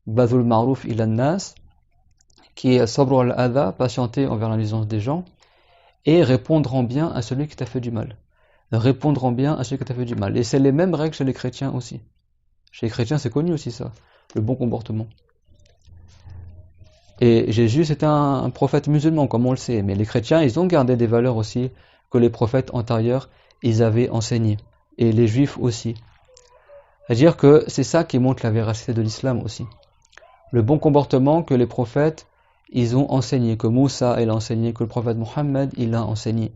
badhul ma'ruf ila nas, qui est sabr al-adha, patienter envers la nuisance des gens, et répondre en bien à celui qui t'a fait du mal. Répondre en bien à celui qui t'a fait du mal. Et c'est les mêmes règles chez les chrétiens aussi. Chez les chrétiens, c'est connu aussi ça, le bon comportement. Et Jésus, c'était un prophète musulman, comme on le sait. Mais les chrétiens, ils ont gardé des valeurs aussi que les prophètes antérieurs, ils avaient enseignées. Et les juifs aussi. C'est-à-dire que c'est ça qui montre la véracité de l'islam aussi. Le bon comportement que les prophètes, ils ont enseigné, que Moussa, il a enseigné, que le prophète Mohammed, il a enseigné.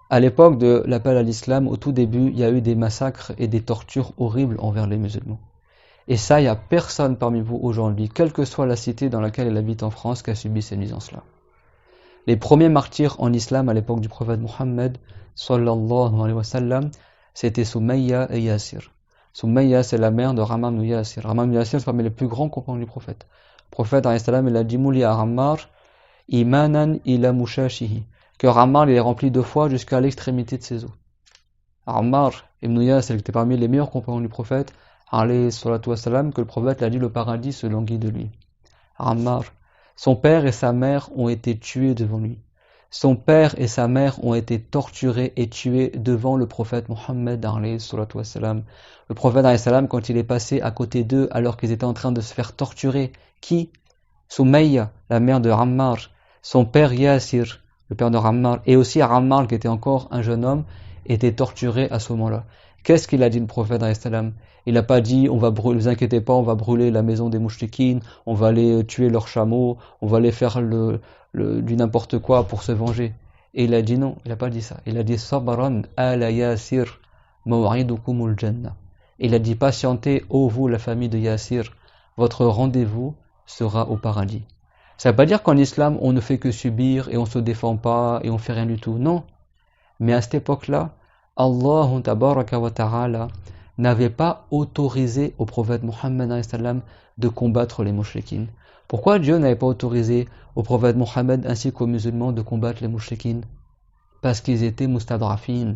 À l'époque de l'appel à l'islam, au tout début, il y a eu des massacres et des tortures horribles envers les musulmans. Et ça, il n'y a personne parmi vous aujourd'hui, quelle que soit la cité dans laquelle elle habite en France, qui a subi ces nuisances-là. Les premiers martyrs en islam à l'époque du prophète Mohammed, sallallahu alayhi wa sallam, c'était Soumayya et Yasir. Soumayya, c'est la mère de Ammar ibn Yasir. Ammar ibn Yasir, c'est parmi les plus grands compagnons du prophète. Le prophète, alayhi salam, il a dit Mouli à Ammar, imanan ila mushashihi, que Ammar, il est rempli de foi jusqu'à l'extrémité de ses os. Ammar ibn Yasir, il était parmi les meilleurs compagnons du prophète, alayhi salatu wassalam, que le prophète l'a dit, le paradis se languit de lui. Ammar, son père et sa mère ont été tués devant lui. Son père et sa mère ont été torturés et tués devant le prophète Mohammed alayhi salatu wassalam. Le prophète alayhi salam, quand il est passé à côté d'eux alors qu'ils étaient en train de se faire torturer, qui? Soumayya, la mère de Ammar, son père Yasir, le père de Ammar, et aussi Ammar qui était encore un jeune homme, était torturé à ce moment-là. Qu'est-ce qu'il a dit le prophète alayhi salam? Il n'a pas dit, on va brûler, ne vous inquiétez pas, on va brûler la maison des mouchtikines, on va aller tuer leurs chameaux, on va aller faire du n'importe quoi pour se venger. Et il a dit non, il n'a pas dit ça. Il a dit, Sabran ala Yasir, maw'idukumul jannah. Il a dit, patientez, ô vous, la famille de Yasir, votre rendez-vous sera au paradis. Ça ne veut pas dire qu'en islam, on ne fait que subir et on ne se défend pas et on ne fait rien du tout. Non. Mais à cette époque-là, Allah tabaraka wa ta'ala n'avait pas autorisé au prophète Mohammed de combattre les mouchriquines. Pourquoi Dieu n'avait pas autorisé au prophète Mohammed ainsi qu'aux musulmans de combattre les mouchriquines? Parce qu'ils étaient mustadrafin,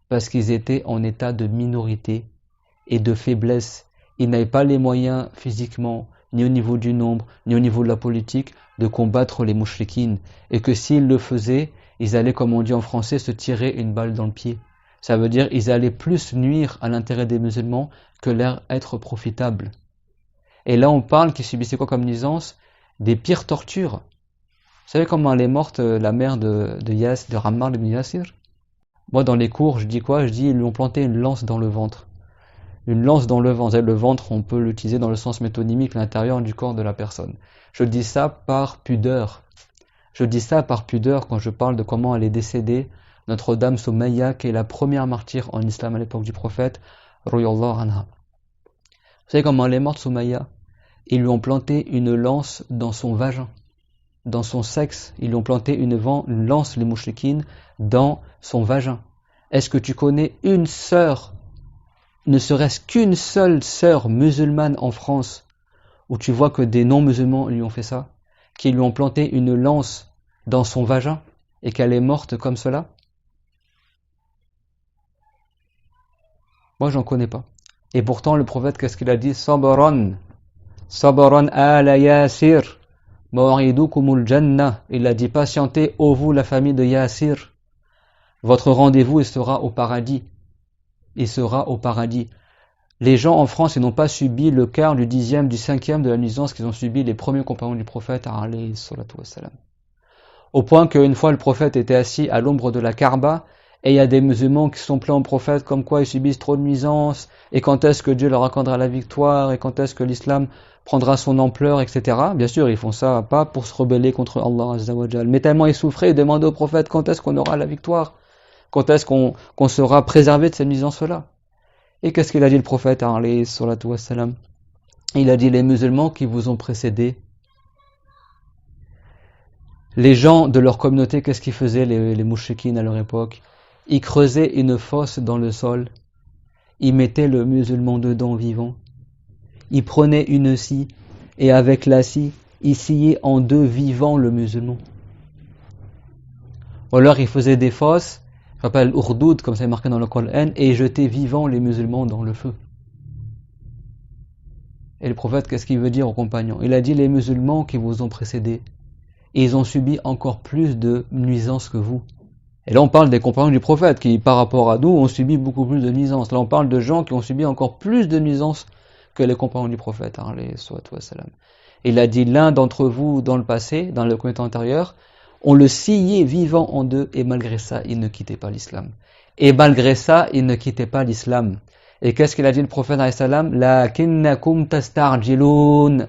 parce qu'ils étaient en état de minorité et de faiblesse. Ils n'avaient pas les moyens physiquement, ni au niveau du nombre, ni au niveau de la politique, de combattre les mouchriquines. Et que s'ils le faisaient, ils allaient, comme on dit en français, se tirer une balle dans le pied. Ça veut dire qu'ils allaient plus nuire à l'intérêt des musulmans que leur être profitable. Et là, on parle qu'ils subissaient quoi comme nuisance? Des pires tortures. Vous savez comment elle est morte, la mère de Ammar ibn Yasir? Moi, dans les cours, je dis quoi? Je dis, ils lui ont planté une lance dans le ventre. Une lance dans le ventre. Le ventre, on peut l'utiliser dans le sens métonymique, l'intérieur du corps de la personne. Je dis ça par pudeur. Je dis ça par pudeur quand je parle de comment elle est décédée, Notre-Dame Soumayya, qui est la première martyre en islam à l'époque du prophète, Ruyallahu anha. Vous savez comment elle est morte, Soumayya? Ils lui ont planté une lance dans son vagin, dans son sexe. Ils lui ont planté une lance, les mouchriquines, dans son vagin. Est-ce que tu connais une sœur, ne serait-ce qu'une seule sœur musulmane en France, où tu vois que des non-musulmans lui ont fait ça, qui lui ont planté une lance dans son vagin, et qu'elle est morte comme cela? Moi, j'en connais pas. Et pourtant, le prophète, qu'est-ce qu'il a dit? Sabran ala Yasir, maw'idukumul jannah. Il a dit, patientez, ô vous, la famille de Yasir. Votre rendez-vous, il sera au paradis. Il sera au paradis. Les gens en France, ils n'ont pas subi le quart, du 10e, du 5e de la nuisance qu'ils ont subi les premiers compagnons du prophète, alayhi salatu wassalam. Au point qu'une fois, le prophète était assis à l'ombre de la Kaaba, et il y a des musulmans qui sont plaints au prophète comme quoi ils subissent trop de nuisances, et quand est-ce que Dieu leur accordera la victoire, et quand est-ce que l'islam prendra son ampleur, etc. Bien sûr, ils font ça pas pour se rebeller contre Allah Azza wa Jal, mais tellement ils souffraient, ils demandaient au prophète quand est-ce qu'on aura la victoire, quand est-ce qu'on sera préservé de ces nuisances-là. Et qu'est-ce qu'il a dit le prophète, alayhi salatu wassalam? Il a dit, les musulmans qui vous ont précédés, les gens de leur communauté, qu'est-ce qu'ils faisaient, les mouchriquines à leur époque? Ils creusaient une fosse dans le sol, ils mettaient le musulman dedans vivant, ils prenaient une scie, et avec la scie, il sciait en deux vivant le musulman. Ou alors il faisait des fosses, je rappelle Urdoud, comme ça est marqué dans le Coran, et il jetait vivant les musulmans dans le feu. Et le prophète, qu'est-ce qu'il veut dire aux compagnons? Il a dit les musulmans qui vous ont précédés, ils ont subi encore plus de nuisances que vous. Et là on parle des compagnons du prophète qui par rapport à nous ont subi beaucoup plus de nuisances. Là on parle de gens qui ont subi encore plus de nuisances que les compagnons du prophète. Il a dit l'un d'entre vous dans le passé, dans le comité antérieur, on le sciait vivant en deux et malgré ça il ne quittait pas l'islam. Et malgré ça il ne quittait pas l'islam. Et qu'est-ce qu'il a dit le prophète lakinnakum tastarjilun.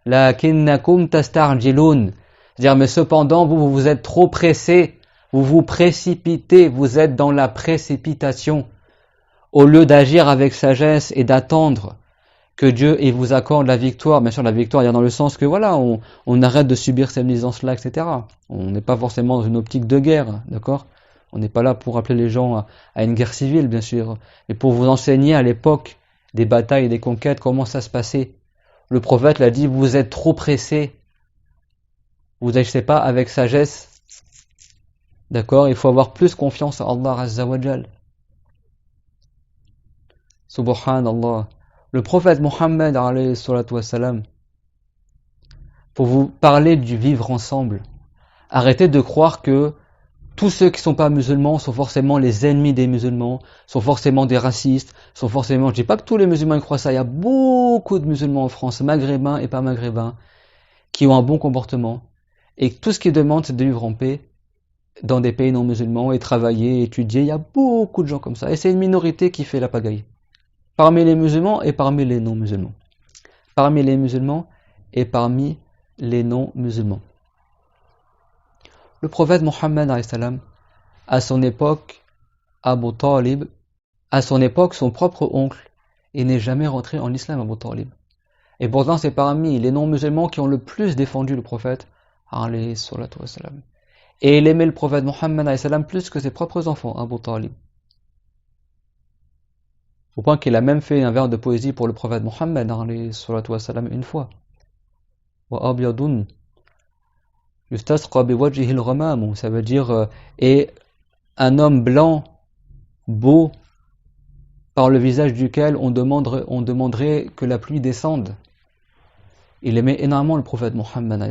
Lakinnakum tastarjilun. C'est-à-dire mais cependant vous êtes trop pressés. Vous vous précipitez, vous êtes dans la précipitation, au lieu d'agir avec sagesse et d'attendre que Dieu vous accorde la victoire. Bien sûr, la victoire, il y a dans le sens que voilà, on arrête de subir ces nuisances-là, etc. On n'est pas forcément dans une optique de guerre, d'accord? On n'est pas là pour appeler les gens à une guerre civile, bien sûr, mais pour vous enseigner à l'époque des batailles et des conquêtes, comment ça se passait. Le prophète l'a dit, vous êtes trop pressés, vous n'agissez pas avec sagesse. D'accord, il faut avoir plus confiance en Allah Azza wa Jal. Subhanallah. Le prophète Mohammed alayhi salatu wassalam, pour vous parler du vivre ensemble, arrêtez de croire que tous ceux qui ne sont pas musulmans sont forcément les ennemis des musulmans, sont forcément des racistes, sont forcément... Je dis pas que tous les musulmans croient ça, il y a beaucoup de musulmans en France, maghrébins et pas maghrébins, qui ont un bon comportement, et tout ce qu'ils demandent c'est de vivre en paix, dans des pays non musulmans et travailler, étudier, il y a beaucoup de gens comme ça. Et c'est une minorité qui fait la pagaille. Parmi les musulmans et parmi les non musulmans. Parmi les musulmans et parmi les non musulmans. Le prophète Mohammed à son époque, Abu Talib, à son époque, son propre oncle, il n'est jamais rentré en islam, Abu Talib. Et pourtant, c'est parmi les non musulmans qui ont le plus défendu le prophète, alayhi salatu wassalam. Et il aimait le prophète Mohammed plus que ses propres enfants, Abu Talib. Au point qu'il a même fait un vers de poésie pour le prophète Mohammed une fois. Wa abyadun yustasqa biwajhihi al-ghamam, ça veut dire et un homme blanc, beau, par le visage duquel on demanderait que la pluie descende. Il aimait énormément le prophète Mohammed.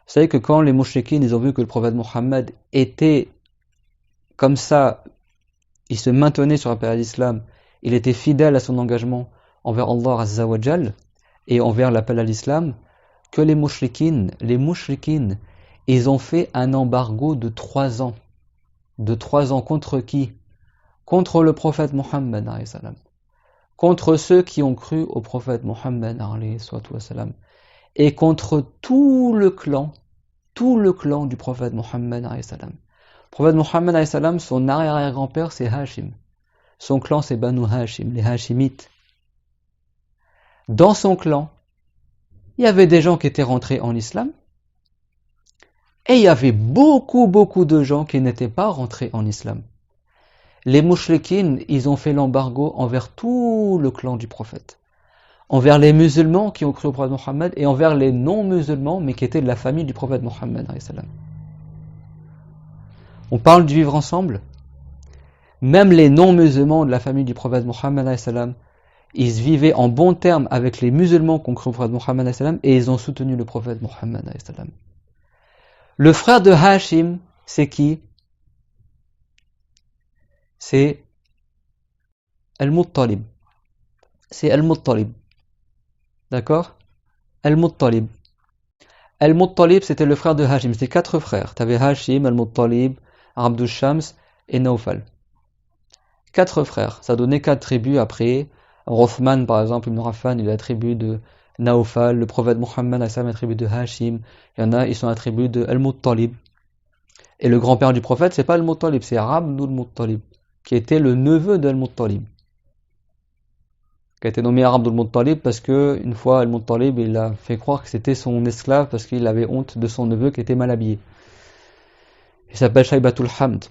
Vous savez que quand les mouchriquines ils ont vu que le prophète Mohammed était comme ça, il se maintenait sur la paix de l'islam, il était fidèle à son engagement envers Allah Azza wa Jal et envers l'appel à l'islam, que les mouchriquines, ils ont fait un embargo de 3 ans. De 3 ans contre qui? Contre le prophète Mohammed, contre ceux qui ont cru au prophète Mohammed, et contre tout le clan du prophète Mohammed. Le prophète Mohammed, son arrière-grand-père c'est Hashim. Son clan c'est Banu Hashim, les Hashimites. Dans son clan, il y avait des gens qui étaient rentrés en islam, et il y avait beaucoup de gens qui n'étaient pas rentrés en islam. Les mouchriquines, ils ont fait l'embargo envers tout le clan du prophète. Envers les musulmans qui ont cru au prophète Mohammed et envers les non-musulmans mais qui étaient de la famille du prophète Mohammed. On parle du vivre ensemble. Même les non-musulmans de la famille du prophète Mohammed, ils vivaient en bons termes avec les musulmans qui ont cru au prophète Mohammed et ils ont soutenu le prophète Mohammed. Le frère de Hashim, c'est qui? C'est Al-Muttalib. C'est Al-Muttalib. D'accord? Al-Muttalib. Al-Muttalib, c'était le frère de Hashim. C'était 4 frères. Tu avais Hashim, Al-Muttalib, Abdul Shams et Nawfal. 4 frères. Ça donnait 4 tribus après. Rothman, par exemple, Ibn Affan, il est la tribu de Nawfal. Le prophète Mohammed est la tribu de Hashim. Il y en a, ils sont la tribu de Al-Muttalib. Et le grand-père du prophète, c'est pas Al-Muttalib, c'est Abdul Muttalib, qui était le neveu d'Al-Muttalib. Qui a été nommé Abdul Muttalib parce que une fois Al-Muttalib il a fait croire que c'était son esclave parce qu'il avait honte de son neveu qui était mal habillé. Il s'appelle Shaybatul Hamd.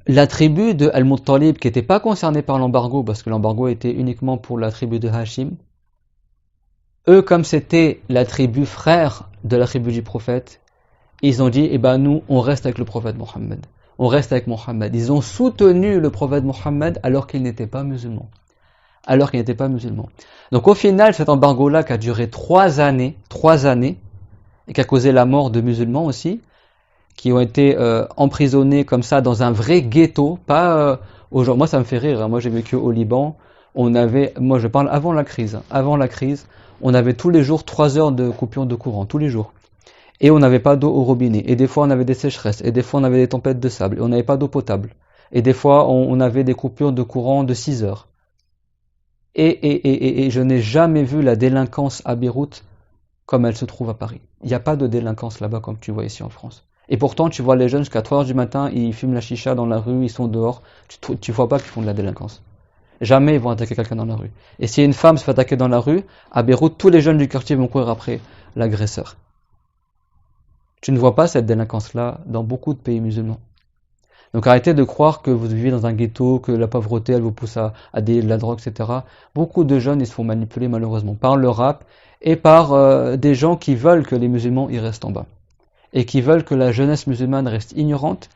La tribu de Al-Muttalib qui n'était pas concernée par l'embargo parce que l'embargo était uniquement pour la tribu de Hashim, eux, comme c'était la tribu frère de la tribu du prophète, ils ont dit, eh ben nous, on reste avec le prophète Mohammed. On reste avec Mohammed. Ils ont soutenu le prophète Mohammed alors qu'il n'était pas musulman. Donc au final, cet embargo-là qui a duré 3 années, et qui a causé la mort de musulmans aussi, qui ont été emprisonnés comme ça dans un vrai ghetto, pas aujourd'hui. Moi ça me fait rire, hein. Moi j'ai vécu au Liban, moi je parle avant la crise, on avait tous les jours 3 heures de coupure de courant, tous les jours. Et on n'avait pas d'eau au robinet, et des fois on avait des sécheresses, et des fois on avait des tempêtes de sable, et on n'avait pas d'eau potable. Et des fois on avait des coupures de courant de 6 heures. Et je n'ai jamais vu la délinquance à Beyrouth comme elle se trouve à Paris. Il n'y a pas de délinquance là-bas comme tu vois ici en France. Et pourtant, tu vois les jeunes jusqu'à 3 heures du matin, ils fument la chicha dans la rue, ils sont dehors. Tu vois pas qu'ils font de la délinquance. Jamais ils vont attaquer quelqu'un dans la rue. Et si une femme se fait attaquer dans la rue, à Beyrouth, tous les jeunes du quartier vont courir après l'agresseur. Tu ne vois pas cette délinquance-là dans beaucoup de pays musulmans. Donc arrêtez de croire que vous vivez dans un ghetto, que la pauvreté elle vous pousse à de la drogue, etc. Beaucoup de jeunes ils se font manipuler malheureusement par le rap et par des gens qui veulent que les musulmans y restent en bas. Et qui veulent que la jeunesse musulmane reste ignorante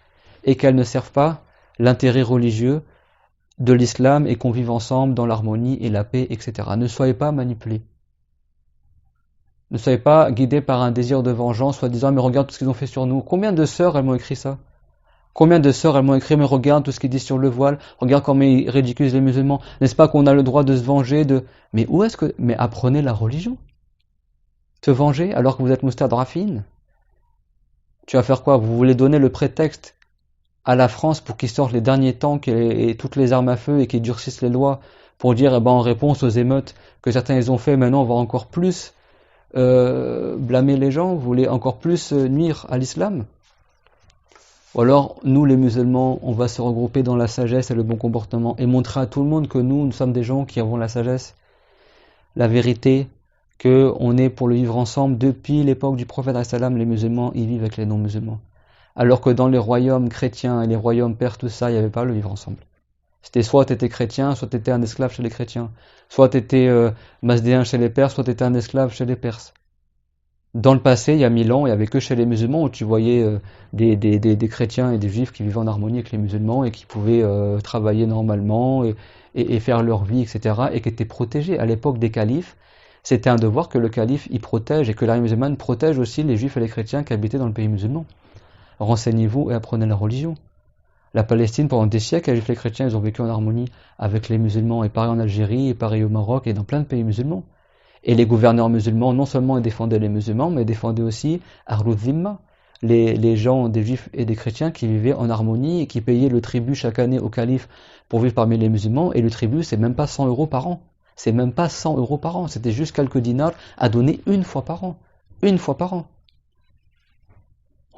et qu'elle ne serve pas l'intérêt religieux de l'islam et qu'on vive ensemble dans l'harmonie et la paix, etc. Ne soyez pas manipulés. Ne soyez pas guidés par un désir de vengeance, soit disant mais regarde tout ce qu'ils ont fait sur nous. Combien de sœurs elles m'ont écrit ça? Combien de sœurs elles m'ont écrit mais regarde tout ce qu'ils disent sur le voile, regarde comment ils ridiculisent les musulmans. N'est-ce pas qu'on a le droit de se venger de... Mais où est-ce que... Mais apprenez la religion. Te venger alors que vous êtes Moustadrafine. Tu vas faire quoi? Vous voulez donner le prétexte à la France pour qu'ils sortent les derniers tanks et toutes les armes à feu et qu'ils durcissent les lois pour dire eh ben, en réponse aux émeutes que certains ils ont fait, maintenant on va encore plus blâmer les gens, vous voulez encore plus nuire à l'islam? Ou alors nous les musulmans on va se regrouper dans la sagesse et le bon comportement et montrer à tout le monde que nous sommes des gens qui avons la sagesse, la vérité, que on est pour le vivre ensemble. Depuis l'époque du prophète sallam, les musulmans ils vivent avec les non-musulmans. Alors que dans les royaumes chrétiens et les royaumes perses, tout ça, il n'y avait pas le vivre ensemble. C'était soit tu étais chrétien, soit tu étais un esclave chez les chrétiens. Soit tu étais masdéen chez les Perses, soit tu étais un esclave chez les Perses. Dans le passé, il y a 1000 ans, il n'y avait que chez les musulmans où tu voyais des chrétiens et des juifs qui vivaient en harmonie avec les musulmans et qui pouvaient travailler normalement et faire leur vie, etc. et qui étaient protégés. À l'époque des califes, c'était un devoir que le calife y protège et que l'armée musulmane protège aussi les juifs et les chrétiens qui habitaient dans le pays musulman. Renseignez-vous et apprenez la religion. La Palestine, pendant des siècles, les juifs et les chrétiens, ils ont vécu en harmonie avec les musulmans, et pareil en Algérie, et pareil au Maroc, et dans plein de pays musulmans. Et les gouverneurs musulmans, non seulement ils défendaient les musulmans, mais ils défendaient aussi Ahlul Zimma, les gens, des juifs et des chrétiens qui vivaient en harmonie et qui payaient le tribut chaque année au calife pour vivre parmi les musulmans, et le tribut, c'est même pas 100 € par an. C'est même pas 100 € par an, c'était juste quelques dinars à donner une fois par an. Une fois par an.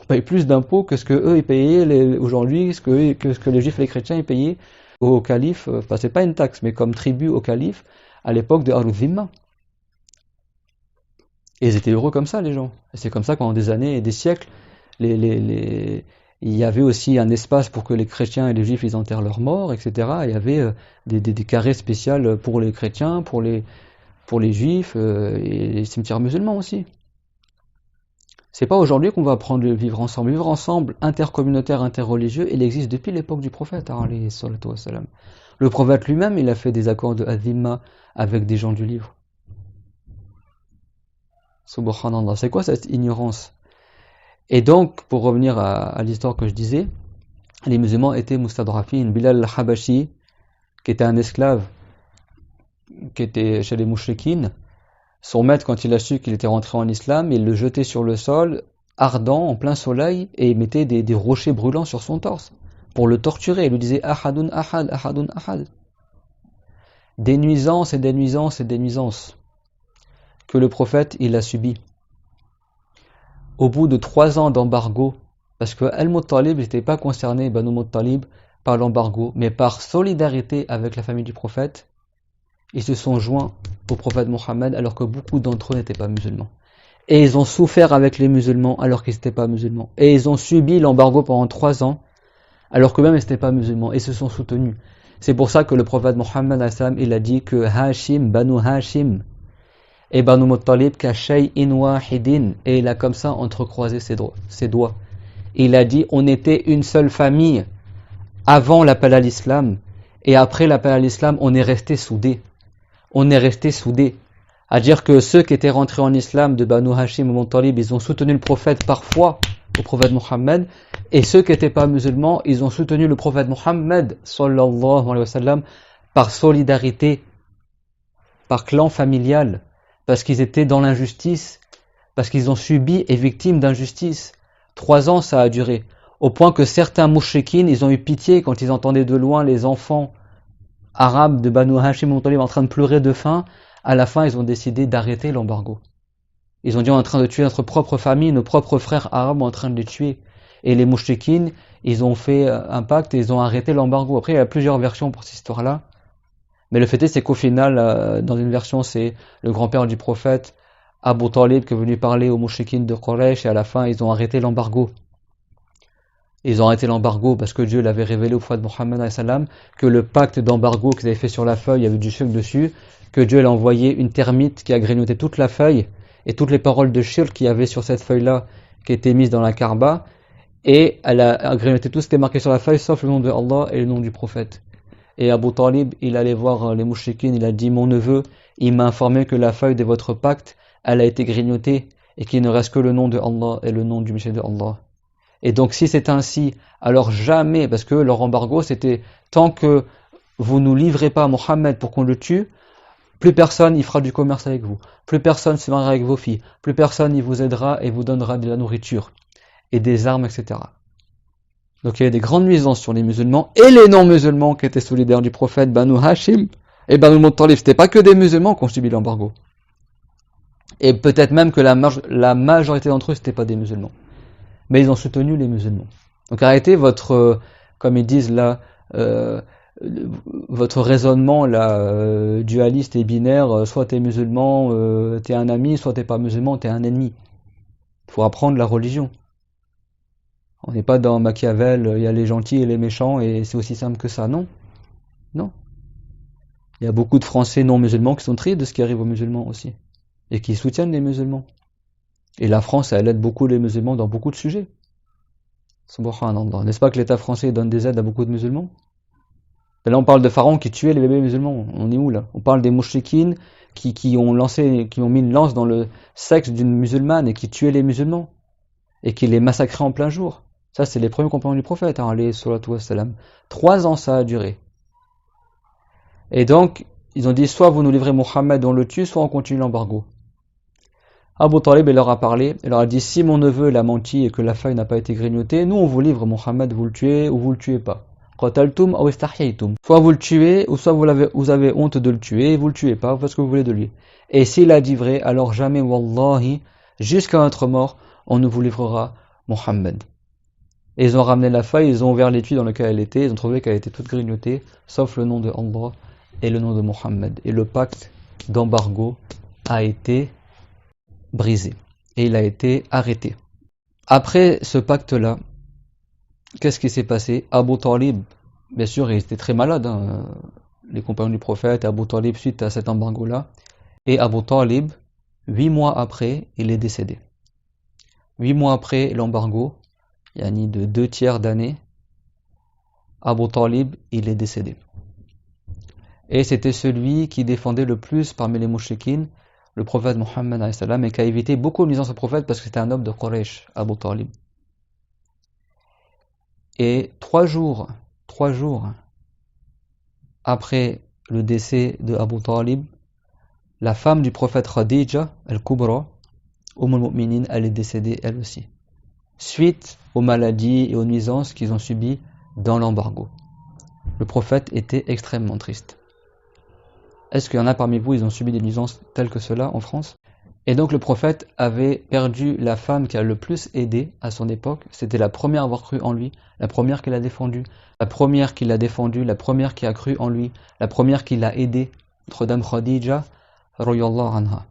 On paye plus d'impôts que ce que eux ils payaient aujourd'hui, que ce que les juifs et les chrétiens ils payaient au calife. Enfin, c'est pas une taxe, mais comme tribut au calife à l'époque de Ahlul Zimma. Et ils étaient heureux comme ça, les gens. Et c'est comme ça qu'en des années et des siècles, il y avait aussi un espace pour que les chrétiens et les juifs ils enterrent leurs morts, etc. Il y avait des carrés spéciaux pour les chrétiens, pour les juifs et les cimetières musulmans aussi. C'est pas aujourd'hui qu'on va apprendre à vivre ensemble. Vivre ensemble, intercommunautaire, interreligieux, il existe depuis l'époque du prophète. Le prophète lui-même, il a fait des accords de Azimma avec des gens du livre. Subhanallah, c'est quoi cette ignorance? Et donc, pour revenir à l'histoire que je disais, les musulmans étaient Moustadrafin. Bilal al-Habashi, qui était un esclave, qui était chez les mouchrikines, son maître, quand il a su qu'il était rentré en islam, il le jetait sur le sol, ardent, en plein soleil, et il mettait des rochers brûlants sur son torse, pour le torturer. Il lui disait « Ahadun ahad, ahadun ahad ». Des nuisances et des nuisances et des nuisances que le prophète, il a subi. Au bout de 3 ans d'embargo, parce que Al-Muttalib n'était pas concerné, Banu Muttalib, par l'embargo, mais par solidarité avec la famille du prophète, ils se sont joints au prophète Mohammed alors que beaucoup d'entre eux n'étaient pas musulmans. Et ils ont souffert avec les musulmans alors qu'ils n'étaient pas musulmans. Et ils ont subi l'embargo pendant 3 ans alors qu'eux-mêmes n'étaient pas musulmans. Et se sont soutenus. C'est pour ça que le prophète Mohammed il a dit que Hashim, Banu Hashim, Et Banu Muttalib ka shay'in wahidin, et il a comme ça entrecroisé ses doigts. Il a dit, on était une seule famille avant l'appel à l'islam, et après l'appel à l'islam, on est resté soudés. On est resté soudés. À dire que ceux qui étaient rentrés en islam de Banu Hashim ou Muttalib, ils ont soutenu le prophète parfois, au prophète Mohammed, et ceux qui n'étaient pas musulmans, ils ont soutenu le prophète Mohammed, sallallahu alayhi wa sallam, par solidarité, par clan familial, parce qu'ils étaient dans l'injustice, parce qu'ils ont subi et victimes d'injustice. 3 ans ça a duré, au point que certains mouchriquines, ils ont eu pitié quand ils entendaient de loin les enfants arabes de Banu Hashim et Muttalib en train de pleurer de faim. À la fin, ils ont décidé d'arrêter l'embargo. Ils ont dit, on est en train de tuer notre propre famille, nos propres frères arabes, on est en train de les tuer. Et les mouchriquines, ils ont fait un pacte et ils ont arrêté l'embargo. Après, il y a plusieurs versions pour cette histoire-là. Mais le fait est, c'est qu'au final, dans une version, c'est le grand-père du prophète, Abu Talib, qui est venu parler aux mouchriquines de Quraysh, et à la fin, ils ont arrêté l'embargo. Ils ont arrêté l'embargo parce que Dieu l'avait révélé au prophète Mohammed sallam que le pacte d'embargo qu'ils avaient fait sur la feuille, il y avait du shirk dessus, que Dieu a envoyé une termite qui a grignoté toute la feuille et toutes les paroles de shirk qu'il y avait sur cette feuille-là qui étaient mises dans la Kaaba, et elle a grignoté tout ce qui est marqué sur la feuille sauf le nom de Allah et le nom du prophète. Et Abu Talib, il allait voir les mouchriquines, il a dit, mon neveu, il m'a informé que la feuille de votre pacte, elle a été grignotée et qu'il ne reste que le nom de Allah et le nom du Messie de Allah. Et donc si c'est ainsi, alors jamais, parce que leur embargo c'était, tant que vous nous livrez pas à Mohammed pour qu'on le tue, plus personne y fera du commerce avec vous, plus personne se mariera avec vos filles, plus personne y vous aidera et vous donnera de la nourriture et des armes, etc. Donc il y avait des grandes nuisances sur les musulmans et les non-musulmans qui étaient solidaires du prophète. Banu Hashim et Banu Muttalib, c'était pas que des musulmans qui ont subi l'embargo. Et peut-être même que la majorité d'entre eux c'était pas des musulmans. Mais ils ont soutenu les musulmans. Donc arrêtez votre, comme ils disent là, votre raisonnement là, dualiste et binaire, soit t'es musulman, t'es un ami, soit t'es pas musulman, t'es un ennemi. Il faut apprendre la religion. On n'est pas dans Machiavel, il y a les gentils et les méchants, et c'est aussi simple que ça. Non. Non. Il y a beaucoup de Français non musulmans qui sont tristes de ce qui arrive aux musulmans aussi, et qui soutiennent les musulmans. Et la France, elle aide beaucoup les musulmans dans beaucoup de sujets. Subhanallah. N'est-ce pas que l'État français donne des aides à beaucoup de musulmans? Et là, on parle de pharaons qui tuaient les bébés musulmans. On est où là? On parle des mouchriquines qui ont mis une lance dans le sexe d'une musulmane et qui tuaient les musulmans. Et qui les massacraient en plein jour. Ça, c'est les premiers compagnons du prophète, alayhi salatu wassalam. 3 ans ça a duré. Et donc, ils ont dit, soit vous nous livrez Mohammed, on le tue, soit on continue l'embargo. Abu Talib leur a parlé, il leur a dit, si mon neveu l'a menti et que la feuille n'a pas été grignotée, nous on vous livre Mohammed, vous le tuez ou vous le tuez pas. Qataltum aw istahyaytum. Soit vous le tuez, ou soit vous avez honte de le tuer, et vous le tuez pas, vous faites ce que vous voulez de lui. Et s'il a dit vrai, alors jamais, wallahi, jusqu'à notre mort, on ne vous livrera Mohammed. Et ils ont ramené la feuille, ils ont ouvert l'étui dans lequel elle était, ils ont trouvé qu'elle était toute grignotée, sauf le nom de Allah et le nom de Mohammed. Et le pacte d'embargo a été brisé. Et il a été arrêté. Après ce pacte-là, qu'est-ce qui s'est passé? Abu Talib, bien sûr, il était très malade, les compagnons du prophète, Abu Talib suite à cet embargo-là. Et Abu Talib, 8 mois après, il est décédé. 8 mois après l'embargo, yani de 2/3 d'année, Abu Talib, il est décédé. Et c'était celui qui défendait le plus parmi les mouchriquines le prophète Mohammed et qui a évité beaucoup de nuisances au prophète parce que c'était un homme de Quraysh, Abu Talib. Et 3 jours après le décès de Abu Talib, la femme du prophète Khadija, Al-Kubra, al-Mu'minin, elle est décédée elle aussi, suite aux maladies et aux nuisances qu'ils ont subies dans l'embargo. Le prophète était extrêmement triste. Est-ce qu'il y en a parmi vous, ils ont subi des nuisances telles que cela en France? Et donc le prophète avait perdu la femme qui a le plus aidé à son époque. C'était la première à avoir cru en lui, la première qui l'a défendu, la première qui l'a défendu, la première qui a cru en lui, la première qui l'a aidé, notre dame Khadija, radiyallahu anha,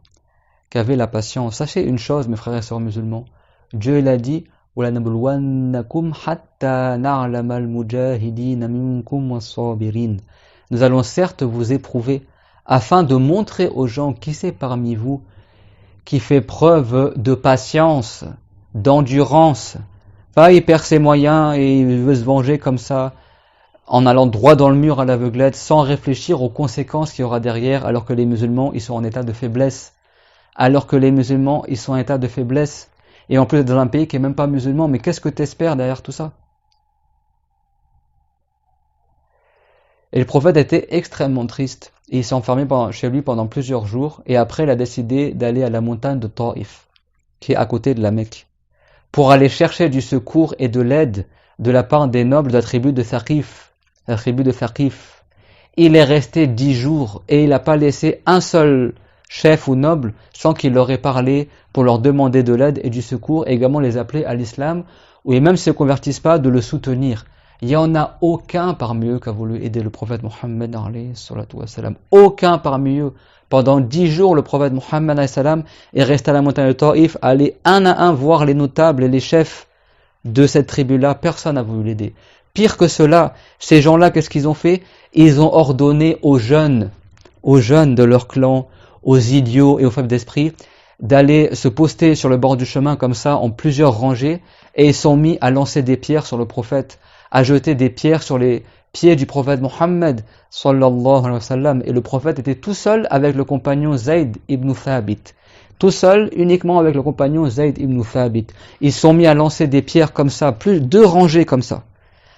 qui avait la patience. Sachez une chose, mes frères et sœurs musulmans, Dieu l'a dit, وَلَنَبْلُوَنَّكُمْ حَتَّى نَعْلَمَ الْمُجَاهِدِينَ مِنْكُمْ وَالصَّابِرِينَ. Nous allons certes vous éprouver afin de montrer aux gens qui c'est parmi vous qui fait preuve de patience, d'endurance. Pas il perd ses moyens et il veut se venger comme ça, en allant droit dans le mur à l'aveuglette, sans réfléchir aux conséquences qu'il y aura derrière, alors que les musulmans, ils sont en état de faiblesse. Alors que les musulmans, ils sont en état de faiblesse. Et en plus, dans un pays qui est même pas musulman, mais qu'est-ce que tu espères derrière tout ça? Et le prophète était extrêmement triste. Et il s'est enfermé chez lui pendant plusieurs jours. Et après, il a décidé d'aller à la montagne de Taïf, qui est à côté de la Mecque, pour aller chercher du secours et de l'aide de la part des nobles de la tribu de Thaqif. La tribu de Thaqif. Il est resté 10 jours et il n'a pas laissé un seul chef ou noble sans qu'il leur ait parlé pour leur demander de l'aide et du secours et également les appeler à l'islam, ou et même s'ils ne se convertissent pas, de le soutenir. Il n'y en a aucun parmi eux qui a voulu aider le prophète Mohammed alayhi salatu wassalam. Aucun parmi eux. Pendant 10 jours, le prophète Mohammed alayhi salam est resté à la montagne de Taïf, aller un à un voir les notables et les chefs de cette tribu-là. Personne n'a voulu l'aider. Pire que cela, ces gens-là, qu'est-ce qu'ils ont fait? Ils ont ordonné aux jeunes de leur clan, aux idiots et aux faibles d'esprit, d'aller se poster sur le bord du chemin comme ça, en plusieurs rangées, et ils sont mis à lancer des pierres sur le prophète, à jeter des pierres sur les pieds du prophète Mohammed, sallallahu alayhi wa sallam. Et le prophète était tout seul avec le compagnon Zayd ibn Thabit. Tout seul, uniquement avec le compagnon Zayd ibn Thabit. Ils sont mis à lancer des pierres comme ça, deux rangées comme ça,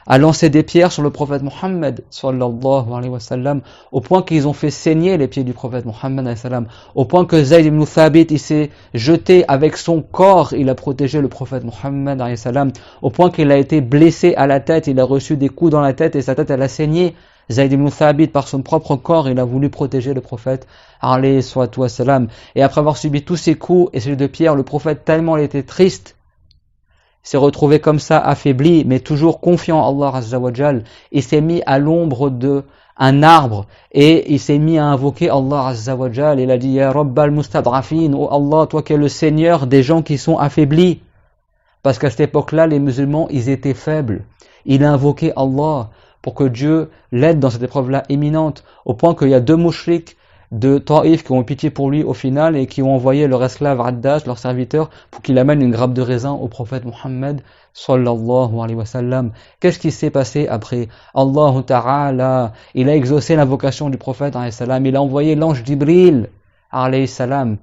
à lancer des pierres sur le prophète Mohammed, sallallahu alayhi wa sallam, au point qu'ils ont fait saigner les pieds du prophète Mohammed, alayhi salam, au point que Zayd ibn Thabit, il s'est jeté avec son corps, il a protégé le prophète Mohammed, alayhi salam, au point qu'il a été blessé à la tête, il a reçu des coups dans la tête et sa tête, elle a saigné. Zayd ibn Thabit, par son propre corps, il a voulu protéger le prophète, alayhi salatu wassalam. Et après avoir subi tous ces coups et celui de pierre, le prophète, tellement il était triste, s'est retrouvé comme ça, affaibli, mais toujours confiant en Allah Azza wa Jal. Il s'est mis à l'ombre d'un arbre et il s'est mis à invoquer Allah Azza wa Jal. Il a dit, Ya Rabbal Mustadrafin, oh Allah, toi qui es le Seigneur des gens qui sont affaiblis. Parce qu'à cette époque-là, les musulmans, ils étaient faibles. Il a invoqué Allah pour que Dieu l'aide dans cette épreuve-là imminente, au point qu'il y a 2 mouchriks de Taïf qui ont eu pitié pour lui au final et qui ont envoyé leur esclave Addas, leur serviteur, pour qu'il amène une grappe de raisin au prophète Mohammed sallallahu alayhi wa sallam. Qu'est-ce qui s'est passé après? Allah Ta'ala, il a exaucé l'invocation du prophète alayhi salam, il a envoyé l'ange Jibril alayhi salam,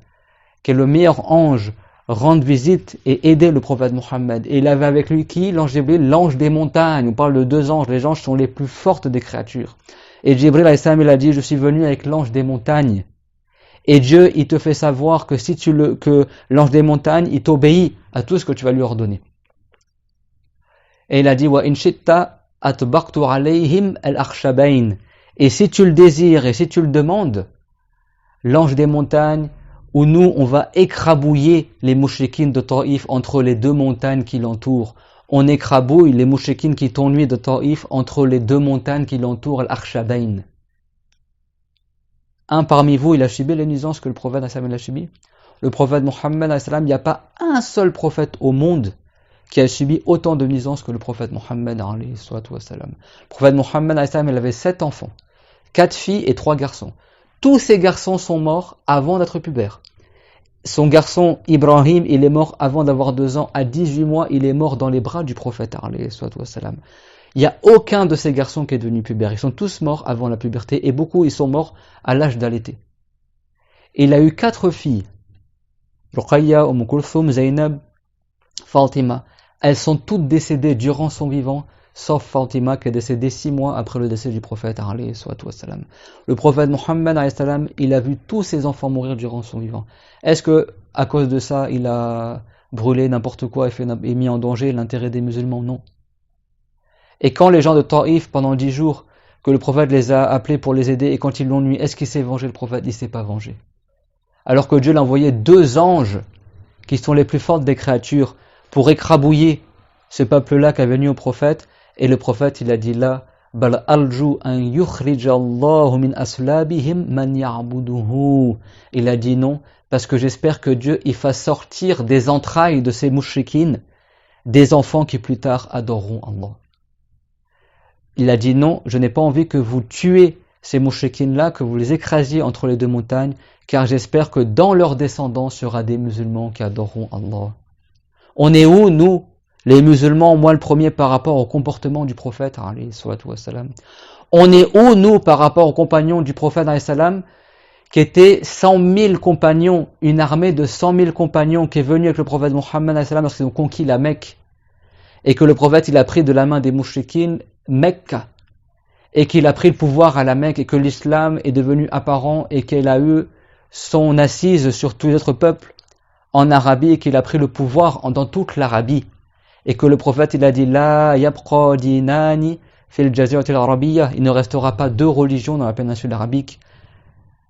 qui est le meilleur ange, rendre visite et aider le prophète Mohammed. Et il avait avec lui qui? L'ange Jibril, l'ange des montagnes. On parle de 2 anges, les anges sont les plus fortes des créatures. Et Jibril alayhi salam, il a dit, je suis venu avec l'ange des montagnes. Et Dieu, il te fait savoir que que l'ange des montagnes, il t'obéit à tout ce que tu vas lui ordonner. Et il a dit, wa in shitta atbaqtu alayhim al-akhshabayn. Et si tu le désires et si tu le demandes, l'ange des montagnes, où nous, on va écrabouiller les mouchriquines de Taïf entre les 2 montagnes qui l'entourent. On écrabouille les mouchriquines qui t'ennuient de Taïf entre les 2 montagnes qui l'entourent, Al-Akhshabayn. Un parmi vous, il a subi les nuisances que le prophète a subi. Le prophète Mohammed, il n'y a pas un seul prophète au monde qui a subi autant de nuisances que le prophète Mohammed. Le prophète Mohammed, il avait 7 enfants, 4 filles et 3 garçons. Tous ces garçons sont morts avant d'être pubères. Son garçon Ibrahim, il est mort avant d'avoir 2 ans. À 18 mois, il est mort dans les bras du prophète. Il n'y a aucun de ces garçons qui est devenu pubère. Ils sont tous morts avant la puberté et beaucoup, ils sont morts à l'âge d'allaiter. Il a eu 4 filles. Ruqayya, Kulthum, Zainab, Fatima. Elles sont toutes décédées durant son vivant, sauf Fatima qui est décédée 6 mois après le décès du prophète. Le prophète Mohammed, il a vu tous ses enfants mourir durant son vivant. Est-ce que, à cause de ça, il a brûlé n'importe quoi et mis en danger l'intérêt des musulmans? Non. Et quand les gens de Taïf, pendant 10 jours, que le prophète les a appelés pour les aider, et quand ils l'ont nuit, est-ce qu'il s'est vengé? Le prophète, il ne s'est pas vengé. Alors que Dieu l'a envoyé 2 anges, qui sont les plus fortes des créatures, pour écrabouiller ce peuple-là qui est venu au prophète, et le prophète, il a dit là, bal alju an yukhrijallahu min aslabihim man ya'buduhu. Il a dit non, parce que j'espère que Dieu il fasse sortir des entrailles de ces mouchriquines des enfants qui plus tard adoreront Allah. Il a dit non, je n'ai pas envie que vous tuez ces mouchriquines-là, que vous les écrasiez entre les deux montagnes, car j'espère que dans leur descendance, il y aura des musulmans qui adoreront Allah. On est où, nous, les musulmans, moi le premier, par rapport au comportement du prophète, alayhi salatu wassalam. On est où, nous, par rapport aux compagnons du prophète, alayhi salam, qui étaient 100 000 compagnons, une armée de 100 000 compagnons qui est venue avec le prophète Mohammed, alayhi salam, lorsqu'ils ont conquis la Mecque, et que le prophète, il a pris de la main des mouchriquines Mecca, et qu'il a pris le pouvoir à la Mecque, et que l'islam est devenu apparent, et qu'il a eu son assise sur tous les autres peuples en Arabie, et qu'il a pris le pouvoir dans toute l'Arabie, et que le prophète, il a dit la yabqa dinani fil jaziratil arabiyya, il ne restera pas deux religions dans la péninsule arabique.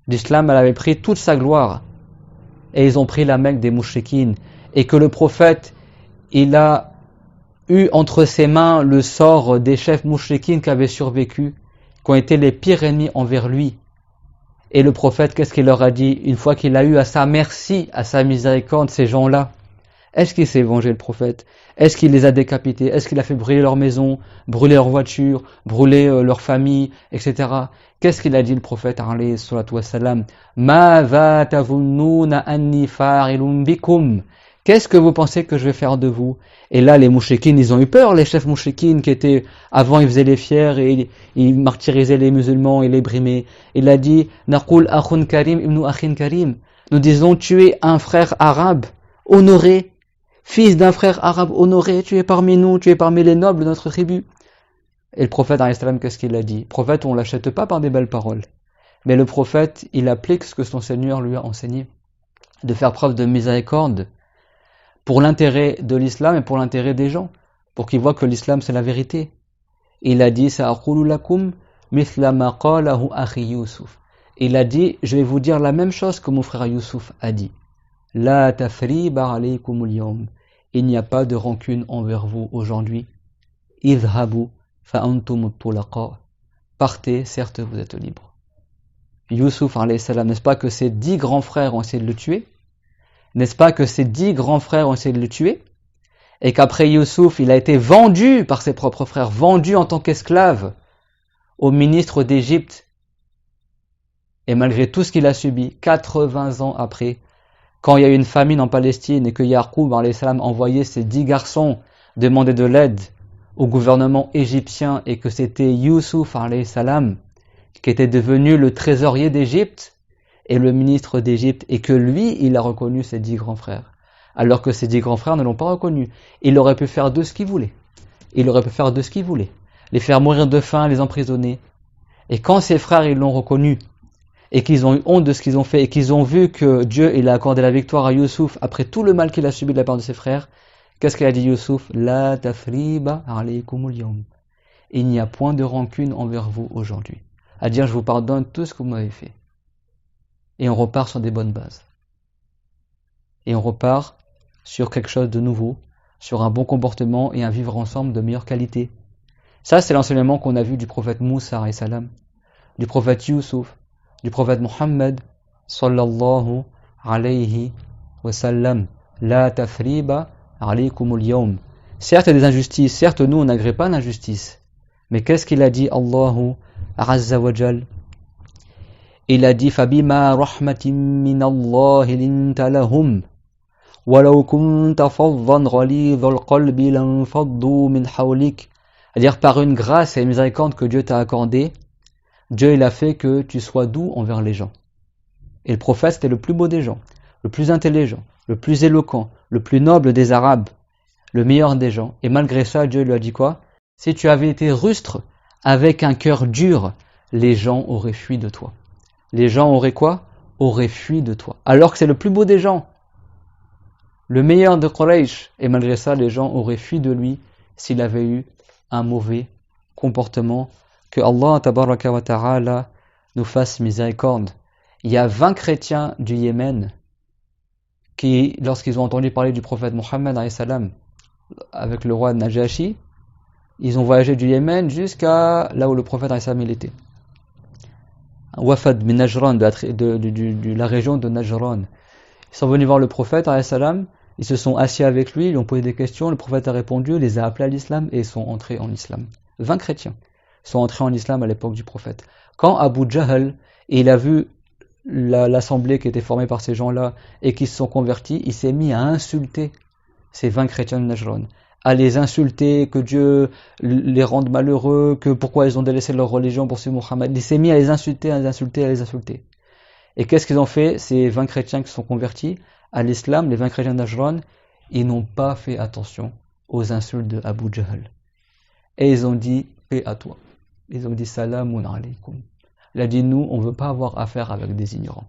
L'islam, elle avait pris toute sa gloire, et ils ont pris la Mecque des mouchriquines, et que le prophète, il a eu entre ses mains le sort des chefs mouchriquines qui avaient survécu, qui ont été les pires ennemis envers lui. Et le prophète, qu'est-ce qu'il leur a dit une fois qu'il a eu à sa merci, à sa miséricorde, ces gens-là? Est-ce qu'il s'est vengé, le prophète? Est-ce qu'il les a décapités? Est-ce qu'il a fait brûler leur maison, brûler leur voiture, brûler leur famille, etc. Qu'est-ce qu'il a dit, le prophète, alayhi salatu wassalam? Ma va tavunnuna anni fa'ilun bikum. Qu'est-ce que vous pensez que je vais faire de vous? Et là, les mouchriquines, ils ont eu peur, les chefs mouchriquines qui étaient, avant, ils faisaient les fiers et ils martyrisaient les musulmans et les brimaient. Il a dit, Naqul akhun karim ibnu akhin karim. Nous disons, tu es un frère arabe, honoré, fils d'un frère arabe honoré, tu es parmi nous, tu es parmi les nobles de notre tribu. Et le prophète, alayhi salam, qu'est-ce qu'il a dit? Le prophète, on ne l'achète pas par des belles paroles. Mais le prophète, il applique ce que son Seigneur lui a enseigné, de faire preuve de miséricorde, pour l'intérêt de l'islam et pour l'intérêt des gens, pour qu'ils voient que l'islam c'est la vérité. Il a dit Sa'aqulu lakum mithla ma qalahu akhi Yusuf. Il a dit, je vais vous dire la même chose que mon frère Youssouf a dit. La tafriba alaykumul yawm. Il n'y a pas de rancune envers vous aujourd'hui. Idhabu fa antum tulaqa. Partez, certes vous êtes libres. Youssouf alayhi salam, n'est-ce pas que ses 10 grands frères ont essayé de le tuer? N'est-ce pas que ses 10 grands frères ont essayé de le tuer? Et qu'après Youssouf, il a été vendu par ses propres frères, vendu en tant qu'esclave au ministre d'Égypte. Et malgré tout ce qu'il a subi, 80 ans après, quand il y a eu une famine en Palestine et que Yaqub alayhi salam envoyait ses 10 garçons demander de l'aide au gouvernement égyptien et que c'était Youssouf alayhi salam qui était devenu le trésorier d'Égypte et le ministre d'Égypte, et que lui, il a reconnu ses 10 grands frères, alors que ses 10 grands frères ne l'ont pas reconnu. Il aurait pu faire d'eux ce qu'il voulait. Il aurait pu faire d'eux ce qu'il voulait. Les faire mourir de faim, les emprisonner. Et quand ses frères, ils l'ont reconnu, et qu'ils ont eu honte de ce qu'ils ont fait, et qu'ils ont vu que Dieu, il a accordé la victoire à Youssouf, après tout le mal qu'il a subi de la part de ses frères, qu'est-ce qu'il a dit Youssouf? La tafriba alaykumul yawm. Il n'y a point de rancune envers vous aujourd'hui. À dire, je vous pardonne tout ce que vous m'avez fait. Et on repart sur des bonnes bases. Et on repart sur quelque chose de nouveau, sur un bon comportement et un vivre ensemble de meilleure qualité. Ça, c'est l'enseignement qu'on a vu du prophète Moussa alayhi salam, du prophète Youssouf, du prophète Muhammad sallallahu alayhi wa sallam. La tafriba alaykumul yawm. Certes, il y a des injustices. Certes, nous, on n'agrée pas d'injustice. Mais qu'est-ce qu'il a dit Allah azza wa jal? Il a dit فَبِمَا رَحْمَةٍ مِّنَ اللَّهِ لِنْتَ لَهُمْ وَلَوْ كُنْتَ فَظًّا غَلِيظَ الْقَلْبِ لَانفَضُّوا مِنْ حَوْلِكَ. C'est-à-dire par une grâce et une miséricorde que Dieu t'a accordée, Dieu il a fait que tu sois doux envers les gens. Et le prophète c'était le plus beau des gens, le plus intelligent, le plus éloquent, le plus noble des Arabes, le meilleur des gens. Et malgré ça, Dieu lui a dit quoi? Si tu avais été rustre, avec un cœur dur, les gens auraient fui de toi. Les gens auraient quoi? Auraient fui de toi. Alors que c'est le plus beau des gens, le meilleur de Quraysh. Et malgré ça, les gens auraient fui de lui s'il avait eu un mauvais comportement. Que Allah tabaraka wa ta'ala nous fasse miséricorde. Il y a 20 chrétiens du Yémen qui, lorsqu'ils ont entendu parler du prophète Mohammed alayhi salam avec le roi Najashi, ils ont voyagé du Yémen jusqu'à là où le prophète alayhi salam il était. Wafad min Najran, de la région de Najran. Ils sont venus voir le prophète, alayhi salam, ils se sont assis avec lui, ils lui ont posé des questions, le prophète a répondu, les a appelés à l'islam et ils sont entrés en islam. 20 chrétiens. sont entrés en islam à l'époque du prophète. Quand Abu Jahl, il a vu l'assemblée qui était formée par ces gens-là et qui se sont convertis, il s'est mis à insulter ces 20 chrétiens de Najran, à les insulter, que Dieu les rende malheureux, que pourquoi ils ont délaissé leur religion pour suivre Mohammed. Il s'est mis à les insulter, à les insulter, à les insulter. Et qu'est-ce qu'ils ont fait, ces 20 chrétiens qui se sont convertis à l'islam, les 20 chrétiens de Najran, ils n'ont pas fait attention aux insultes de Abu Jahl. Et ils ont dit, paix à toi. Ils ont dit, salamun alaykum. Il a dit, nous, on ne veut pas avoir affaire avec des ignorants.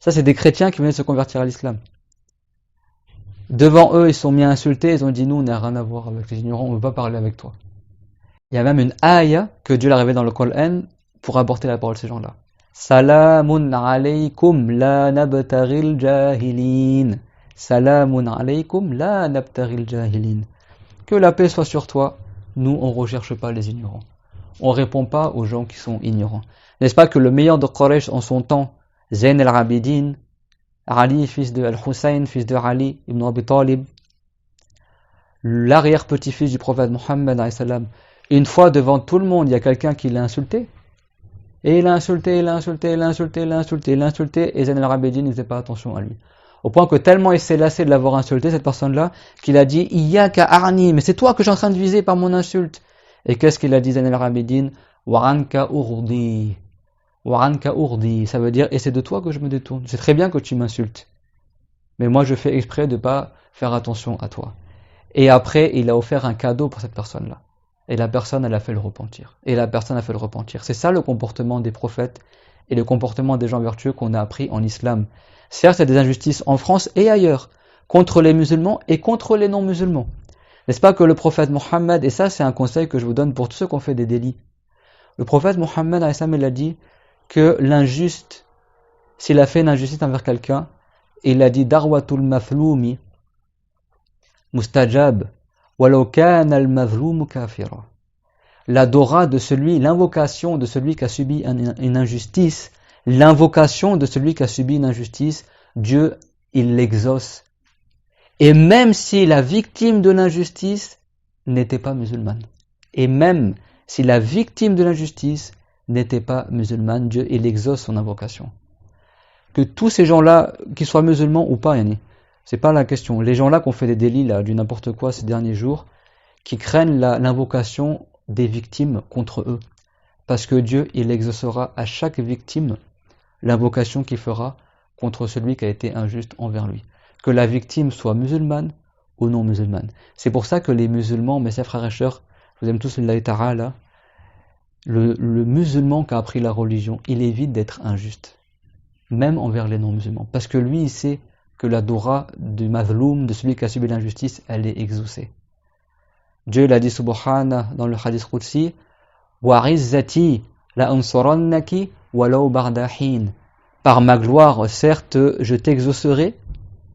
Ça, c'est des chrétiens qui venaient de se convertir à l'islam. Devant eux, ils sont mis à insulter, ils ont dit, nous, on n'a rien à voir avec les ignorants, on ne veut pas parler avec toi. Il y a même une ayah que Dieu l'a révélée dans le Coran pour aborder la parole de ces gens-là. Salamun alaykum la nabtaril jahilin. Salamun alaykum la nabtaril jahilin. Que la paix soit sur toi, nous, on ne recherche pas les ignorants. On ne répond pas aux gens qui sont ignorants. N'est-ce pas que le meilleur de Quraysh en son temps, Zayn al-Abidin, Ali, fils de Al-Hussein, fils de Ali ibn Abi Talib, l'arrière-petit-fils du prophète Mohammed, une fois devant tout le monde, il y a quelqu'un qui l'a insulté. Et il l'a insulté, et Zayn al-Abidin ne faisait pas attention à lui. Au point que tellement il s'est lassé de l'avoir insulté, cette personne-là, qu'il a dit « Iyaka arni » mais c'est toi que je suis en train de viser par mon insulte. Et qu'est-ce qu'il a dit, Zayn al-Abidin? « Waranka urdi » Waranka urdi, ça veut dire « Et c'est de toi que je me détourne. C'est très bien que tu m'insultes. Mais moi, je fais exprès de ne pas faire attention à toi. » Et après, il a offert un cadeau pour cette personne-là. Et la personne, elle a fait le repentir. C'est ça le comportement des prophètes et le comportement des gens vertueux qu'on a appris en islam. Certes, il y a des injustices en France et ailleurs, contre les musulmans et contre les non-musulmans. N'est-ce pas que le prophète Mohammed, et ça c'est un conseil que je vous donne pour tous ceux qui ont fait des délits, le prophète Mohammed, il a dit que l'injuste, s'il a fait une injustice envers quelqu'un, il a dit « Darwatul mafloumi mustajab » la dora de celui, l'invocation de celui qui a subi une injustice, Dieu, il l'exauce. Et même si la victime de l'injustice n'était pas musulmane. Dieu, il exauce son invocation. Que tous ces gens-là, qu'ils soient musulmans ou pas, c'est pas la question. Les gens-là qui ont fait des délits là, du n'importe quoi ces derniers jours, qui craignent l'invocation des victimes contre eux. Parce que Dieu, il exaucera à chaque victime l'invocation qu'il fera contre celui qui a été injuste envers lui. Que la victime soit musulmane ou non musulmane. C'est pour ça que les musulmans, mes frères et sœurs, je vous aime tous, le musulman qui a appris la religion, il évite d'être injuste. Même envers les non-musulmans. Parce que lui, il sait que la dora du mazloum, de celui qui a subi l'injustice, elle est exaucée. Dieu l'a dit subhana dans le hadith Qudsi, wa izzati la ansurannaki walau bardahin. Par ma gloire, certes, je t'exaucerai,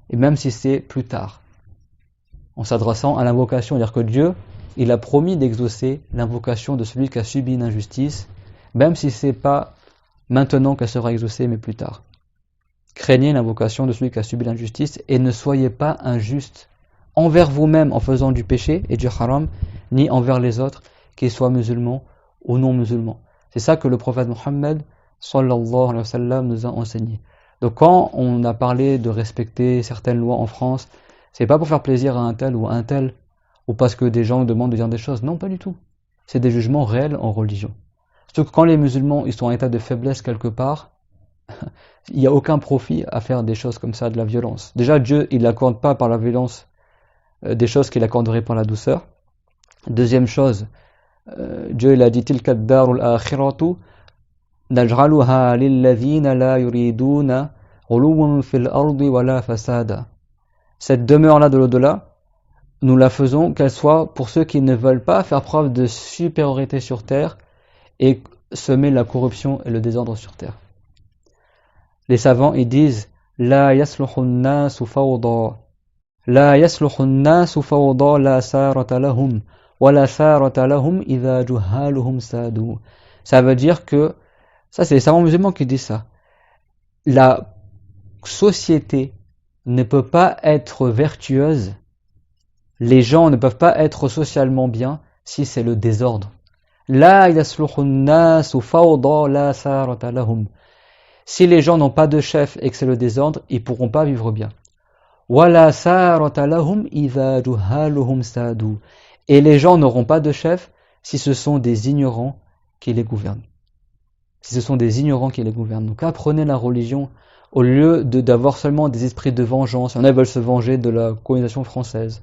et même si c'est plus tard. En s'adressant à l'invocation, c'est-à-dire que Dieu, il a promis d'exaucer l'invocation de celui qui a subi une injustice, même si c'est pas maintenant qu'elle sera exaucée, mais plus tard. Craignez l'invocation de celui qui a subi l'injustice et ne soyez pas injuste envers vous-même en faisant du péché et du haram, ni envers les autres, qu'ils soient musulmans ou non musulmans. C'est ça que le prophète Mohammed sallallahu alayhi wa sallam nous a enseigné. Donc quand on a parlé de respecter certaines lois en France, c'est pas pour faire plaisir à un tel, ou parce que des gens demandent de dire des choses. Non, pas du tout. C'est des jugements réels en religion. Surtout que quand les musulmans ils sont en état de faiblesse quelque part, il n'y a aucun profit à faire des choses comme ça, de la violence. Déjà, Dieu, il n'accorde pas par la violence des choses qu'il accorderait par la douceur. Deuxième chose, Dieu il a dit tilka ad-darul akhiratu naj'aluha lilladhina la yuriduna 'uluwan fil ardi wala fasada. Cette demeure-là de l'au-delà, nous la faisons qu'elle soit pour ceux qui ne veulent pas faire preuve de supériorité sur terre et semer la corruption et le désordre sur terre. Les savants ils disent la yasluhu an-nasu fawda la yasluhu an-nasu fawda la sarata lahum wa la sarata lahum idha juhaluhum sadu. Ça veut dire que ça c'est les savants musulmans qui disent ça. La société ne peut pas être vertueuse, les gens ne peuvent pas être socialement bien si c'est le désordre. La yasluhu an-nasu fawda la sarata lahum. Si les gens n'ont pas de chef et que c'est le désordre, ils pourront pas vivre bien. Wala sarata lahum idha juhaluhum sadu. Et les gens n'auront pas de chef si ce sont des ignorants qui les gouvernent. Si ce sont des ignorants qui les gouvernent. Donc apprenez la religion au lieu d'avoir seulement des esprits de vengeance. Il y en a qui veulent se venger de la colonisation française,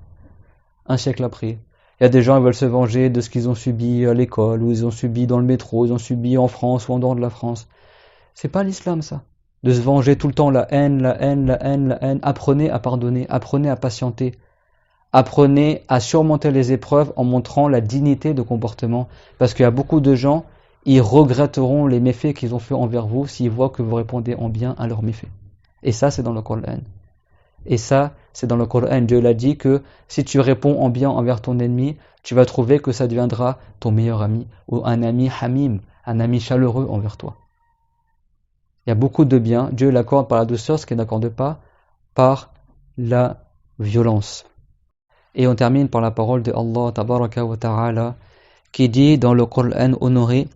un siècle après. Il y a des gens qui veulent se venger de ce qu'ils ont subi à l'école, ou ils ont subi dans le métro, ils ont subi en France ou en dehors de la France. C'est pas l'islam, ça. De se venger tout le temps, la haine, la haine, la haine, la haine. Apprenez à pardonner, apprenez à patienter. Apprenez à surmonter les épreuves en montrant la dignité de comportement. Parce qu'il y a beaucoup de gens, ils regretteront les méfaits qu'ils ont fait envers vous s'ils voient que vous répondez en bien à leurs méfaits. Et ça, c'est dans le Coran. Et ça, c'est dans le Coran. Dieu l'a dit que si tu réponds en bien envers ton ennemi, tu vas trouver que ça deviendra ton meilleur ami, ou un ami hamim, un ami chaleureux envers toi. Il y a beaucoup de bien. Dieu l'accorde par la douceur, ce qu'il n'accorde pas par la violence. Et on termine par la parole de Allah tabaraka wa ta'ala qui dit dans le Coran honoré: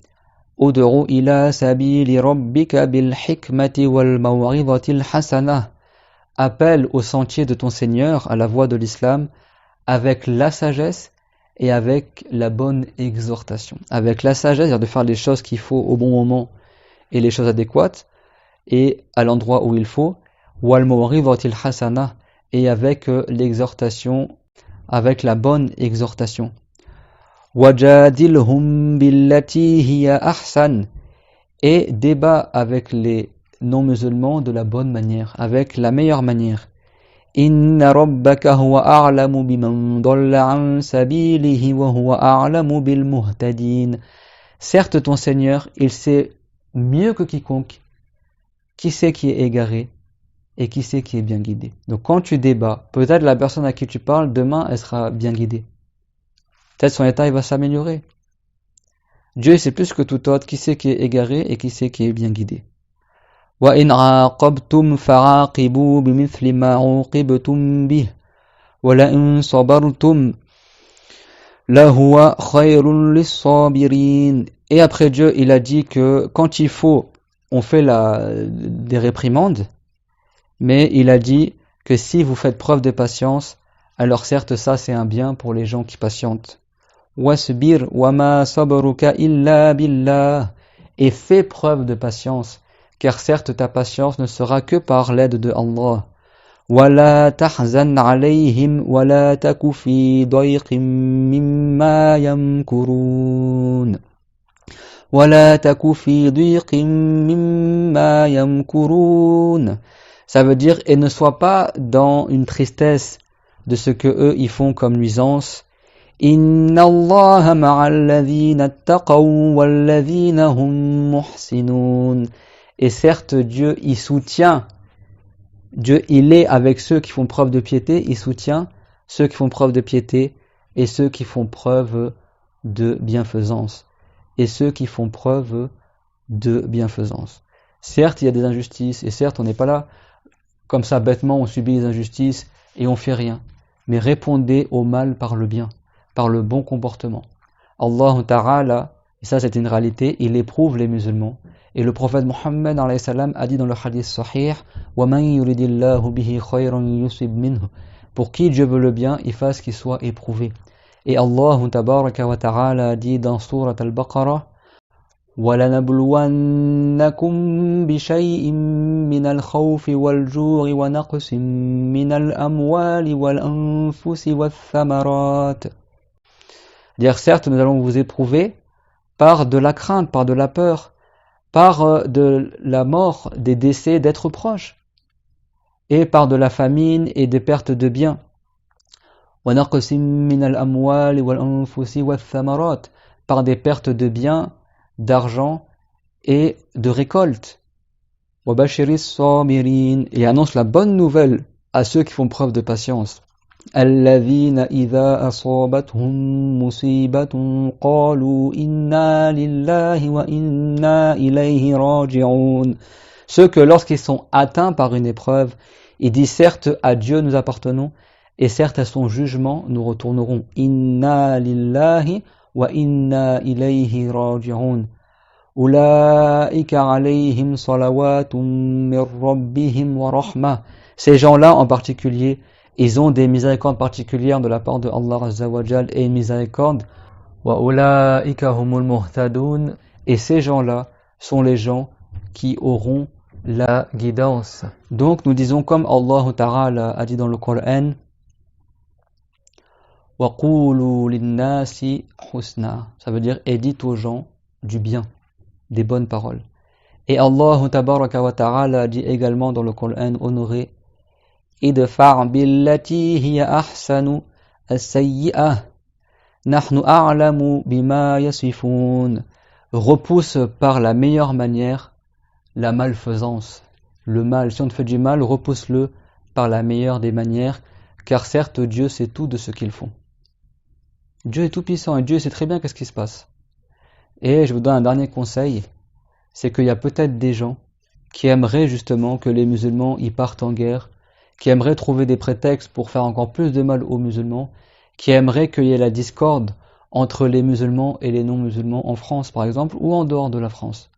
Ud'u ila sabili rabbika bil hikmati wal maw'izatil hasanah. Appelle au sentier de ton Seigneur, à la voie de l'islam, avec la sagesse et avec la bonne exhortation. Avec la sagesse, c'est-à-dire de faire les choses qu'il faut au bon moment et les choses adéquates, et à l'endroit où il faut, wal maw'izatil hasanah, et avec l'exhortation, avec la bonne exhortation. Wajadilhum billati hiya ahsan, et débat avec les non-musulmans de la bonne manière, avec la meilleure manière. Inna rabbaka huwa a'lamu biman dalla an sabilihi wa huwa a'lamu bil muhtadin. Certes, ton Seigneur, il sait mieux que quiconque qui c'est qui est égaré et qui c'est qui est bien guidé. Donc quand tu débats, peut-être la personne à qui tu parles, demain, elle sera bien guidée. Peut-être son état il va s'améliorer. Dieu sait plus que tout autre qui c'est qui est égaré et qui c'est qui est bien guidé. وَإِنْ عَاقَبْتُمْ فَعَاقِبُوا بِمِثْلِ مَا عُوقِبْتُمْ بِهِ وَلَئِنْ صَبَرْتُمْ لَهُوَ خَيْرٌ لِلصَّابِرِينَ. Et après Dieu, il a dit que quand il faut, on fait des réprimandes, mais il a dit que si vous faites preuve de patience, alors certes ça c'est un bien pour les gens qui patientent. وَاسْبِرْ وَمَا صَبْرُكَ إِلَّا بِاللَّهِ. Et fais preuve de patience, car certes ta patience ne sera que par l'aide de Allah. وَلَا تَحْزَنْ عَلَيْهِمْ وَلَا تَكُ فِي ضَيْقٍ مِّمَّا يَمْكُرُونَ وَلَا تَكُ فِي ضِيقٍ مِّمَّا يَمْكُرُونَ. Ça veut dire, et ne sois pas dans une tristesse de ce que eux ils font comme nuisance. Inna Allah ma'al ladhina taqaw wal ladhina hum muhsinun. Et certes, Dieu, il soutient, Dieu, il est avec ceux qui font preuve de piété, il soutient ceux qui font preuve de piété et ceux qui font preuve de bienfaisance. Et ceux qui font preuve de bienfaisance. Certes, il y a des injustices, et certes, on n'est pas là, comme ça, bêtement, on subit les injustices et on fait rien. Mais répondez au mal par le bien, par le bon comportement. Allah Ta'ala, et ça c'est une réalité, il éprouve les musulmans. Et le prophète Mohammed a dit dans le hadith sahih, وَمَنْ يُرِدِ اللَّهُ بِهِ خَيْرًا يُصِبْ مِنْهُ. Pour qui Dieu veut le bien, il fasse qu'il soit éprouvé. Et Allah Tabaraka wa Ta'ala a dit dans Surat Al-Baqarah, وَلَنَبْلُوَنَّكُمْ بِشَيْءٍ مِّنَ الْخَوْفِ وَالْجُوعِ وَنَقْصٍ مِّنَ الْأَمْوَالِ وَالْأَنفُسِ وَالثَّمَرَاتِ. Dire certes, nous allons vous éprouver par de la crainte, par de la peur, par de la mort, des décès d'êtres proches, et par de la famine et des pertes de biens. وَنَقْصٍ مِّنَ الْأَمْوَالِ وَالْأَنفُسِ وَالثَّمَرَاتِ. Par des pertes de biens, d'argent et de récolte. وَبَشِّرِ الصَّابِرِينَ. Et annonce la bonne nouvelle à ceux qui font preuve de patience. الَّذِينَ إِذَا أَصَابَتْهُم مُّصِيبَةٌ قَالُوا إِنَّا لِلَّهِ وَإِنَّا إِلَيْهِ رَاجِعُونَ. Ceux que lorsqu'ils sont atteints par une épreuve, ils disent certes à Dieu nous appartenons, et certes à son jugement nous retournerons. Inna lillahi وإنا إليه راجعون أولئك عليهم صلوات من ربهم ورحمة. Ces gens-là en particulier, ils ont des miséricordes particulières de la part de Allah Azza wa Jal et une miséricorde. وَأُولَئِكَ هُمُ الْمُهْتَدُونَ. Et ces gens-là sont les gens qui auront la guidance. Donc nous disons comme Allah Ta'ala a dit dans le Coran, وَقُولُوا لِلنَّاسِ حُسْنًا. Ça veut dire et dites aux gens du bien, des bonnes paroles. Et Allah Tabaraka wa Ta'ala dit également dans le Coran honoré, idfa' billati hiya ahsanu as-sayyi'ah nahnu a'lamu bima yasifun. Repousse par la meilleure manière la malfaisance, le mal. Si on te fait du mal, repousse-le par la meilleure des manières, car certes Dieu sait tout de ce qu'ils font. Dieu est tout puissant et Dieu sait très bien qu'est-ce qui se passe. Et je vous donne un dernier conseil, c'est qu'il y a peut-être des gens qui aimeraient justement que les musulmans y partent en guerre, qui aimeraient trouver des prétextes pour faire encore plus de mal aux musulmans, qui aimeraient qu'il y ait la discorde entre les musulmans et les non-musulmans en France par exemple, ou en dehors de la France.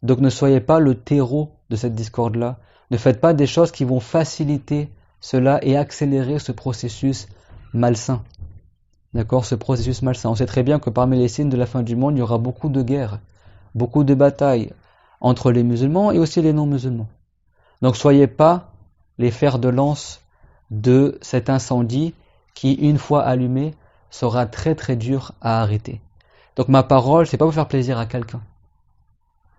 Donc ne soyez pas le terreau de cette discorde-là, ne faites pas des choses qui vont faciliter cela et accélérer ce processus malsain. D'accord, ce processus malsain. On sait très bien que parmi les signes de la fin du monde, il y aura beaucoup de guerres, beaucoup de batailles entre les musulmans et aussi les non-musulmans. Donc soyez pas les fers de lance de cet incendie qui, une fois allumé, sera très très dur à arrêter. Donc ma parole, c'est pas pour faire plaisir à quelqu'un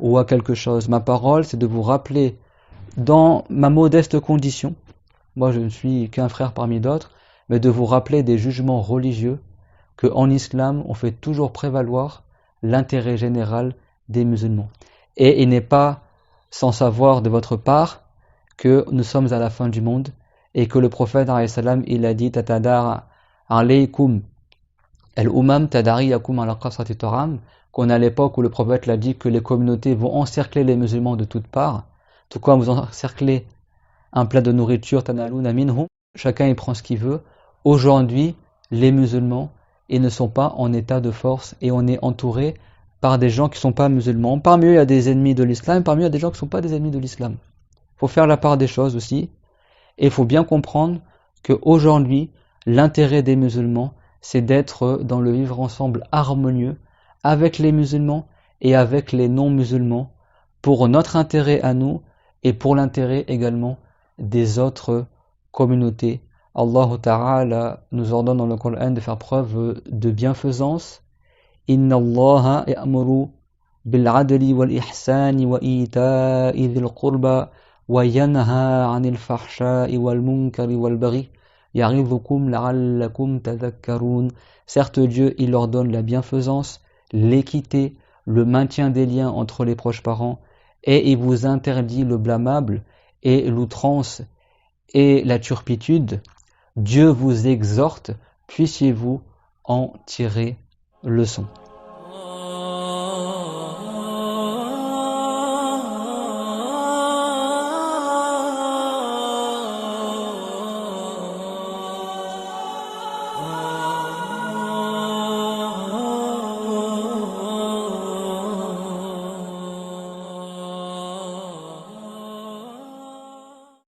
ou à quelque chose. Ma parole, c'est de vous rappeler dans ma modeste condition, moi je ne suis qu'un frère parmi d'autres, mais de vous rappeler des jugements religieux qu'en islam, on fait toujours prévaloir l'intérêt général des musulmans. Et il n'est pas sans savoir de votre part que nous sommes à la fin du monde et que le prophète il a dit tatadar alaykum al-umam tadariyakum ala qasrati taram, qu'on a à l'époque où le prophète l'a dit que les communautés vont encercler les musulmans de toutes parts, tout comme vous encerclez un plat de nourriture tanaluna minhu, chacun y prend ce qu'il veut. Aujourd'hui, les musulmans, ils ne sont pas en état de force et on est entouré par des gens qui ne sont pas musulmans. Parmi eux, il y a des ennemis de l'islam, parmi eux, il y a des gens qui ne sont pas des ennemis de l'islam. Il faut faire la part des choses aussi et il faut bien comprendre qu'aujourd'hui, l'intérêt des musulmans, c'est d'être dans le vivre ensemble harmonieux avec les musulmans et avec les non-musulmans pour notre intérêt à nous et pour l'intérêt également des autres communautés. Allah Ta'ala nous ordonne dans le Coran de faire preuve de bienfaisance. Inna Allah ya'muru bil adli wal ihsani wa ita'i dhil qurba wa yanha 'anil fahsha'i wal munkari wal baghi ya'idhukum la'allakum tadhakkarun. Certes Dieu, il ordonne la bienfaisance, l'équité, le maintien des liens entre les proches parents, et il vous interdit le blâmable et l'outrance et la turpitude. Dieu vous exhorte, puissiez-vous en tirer leçon.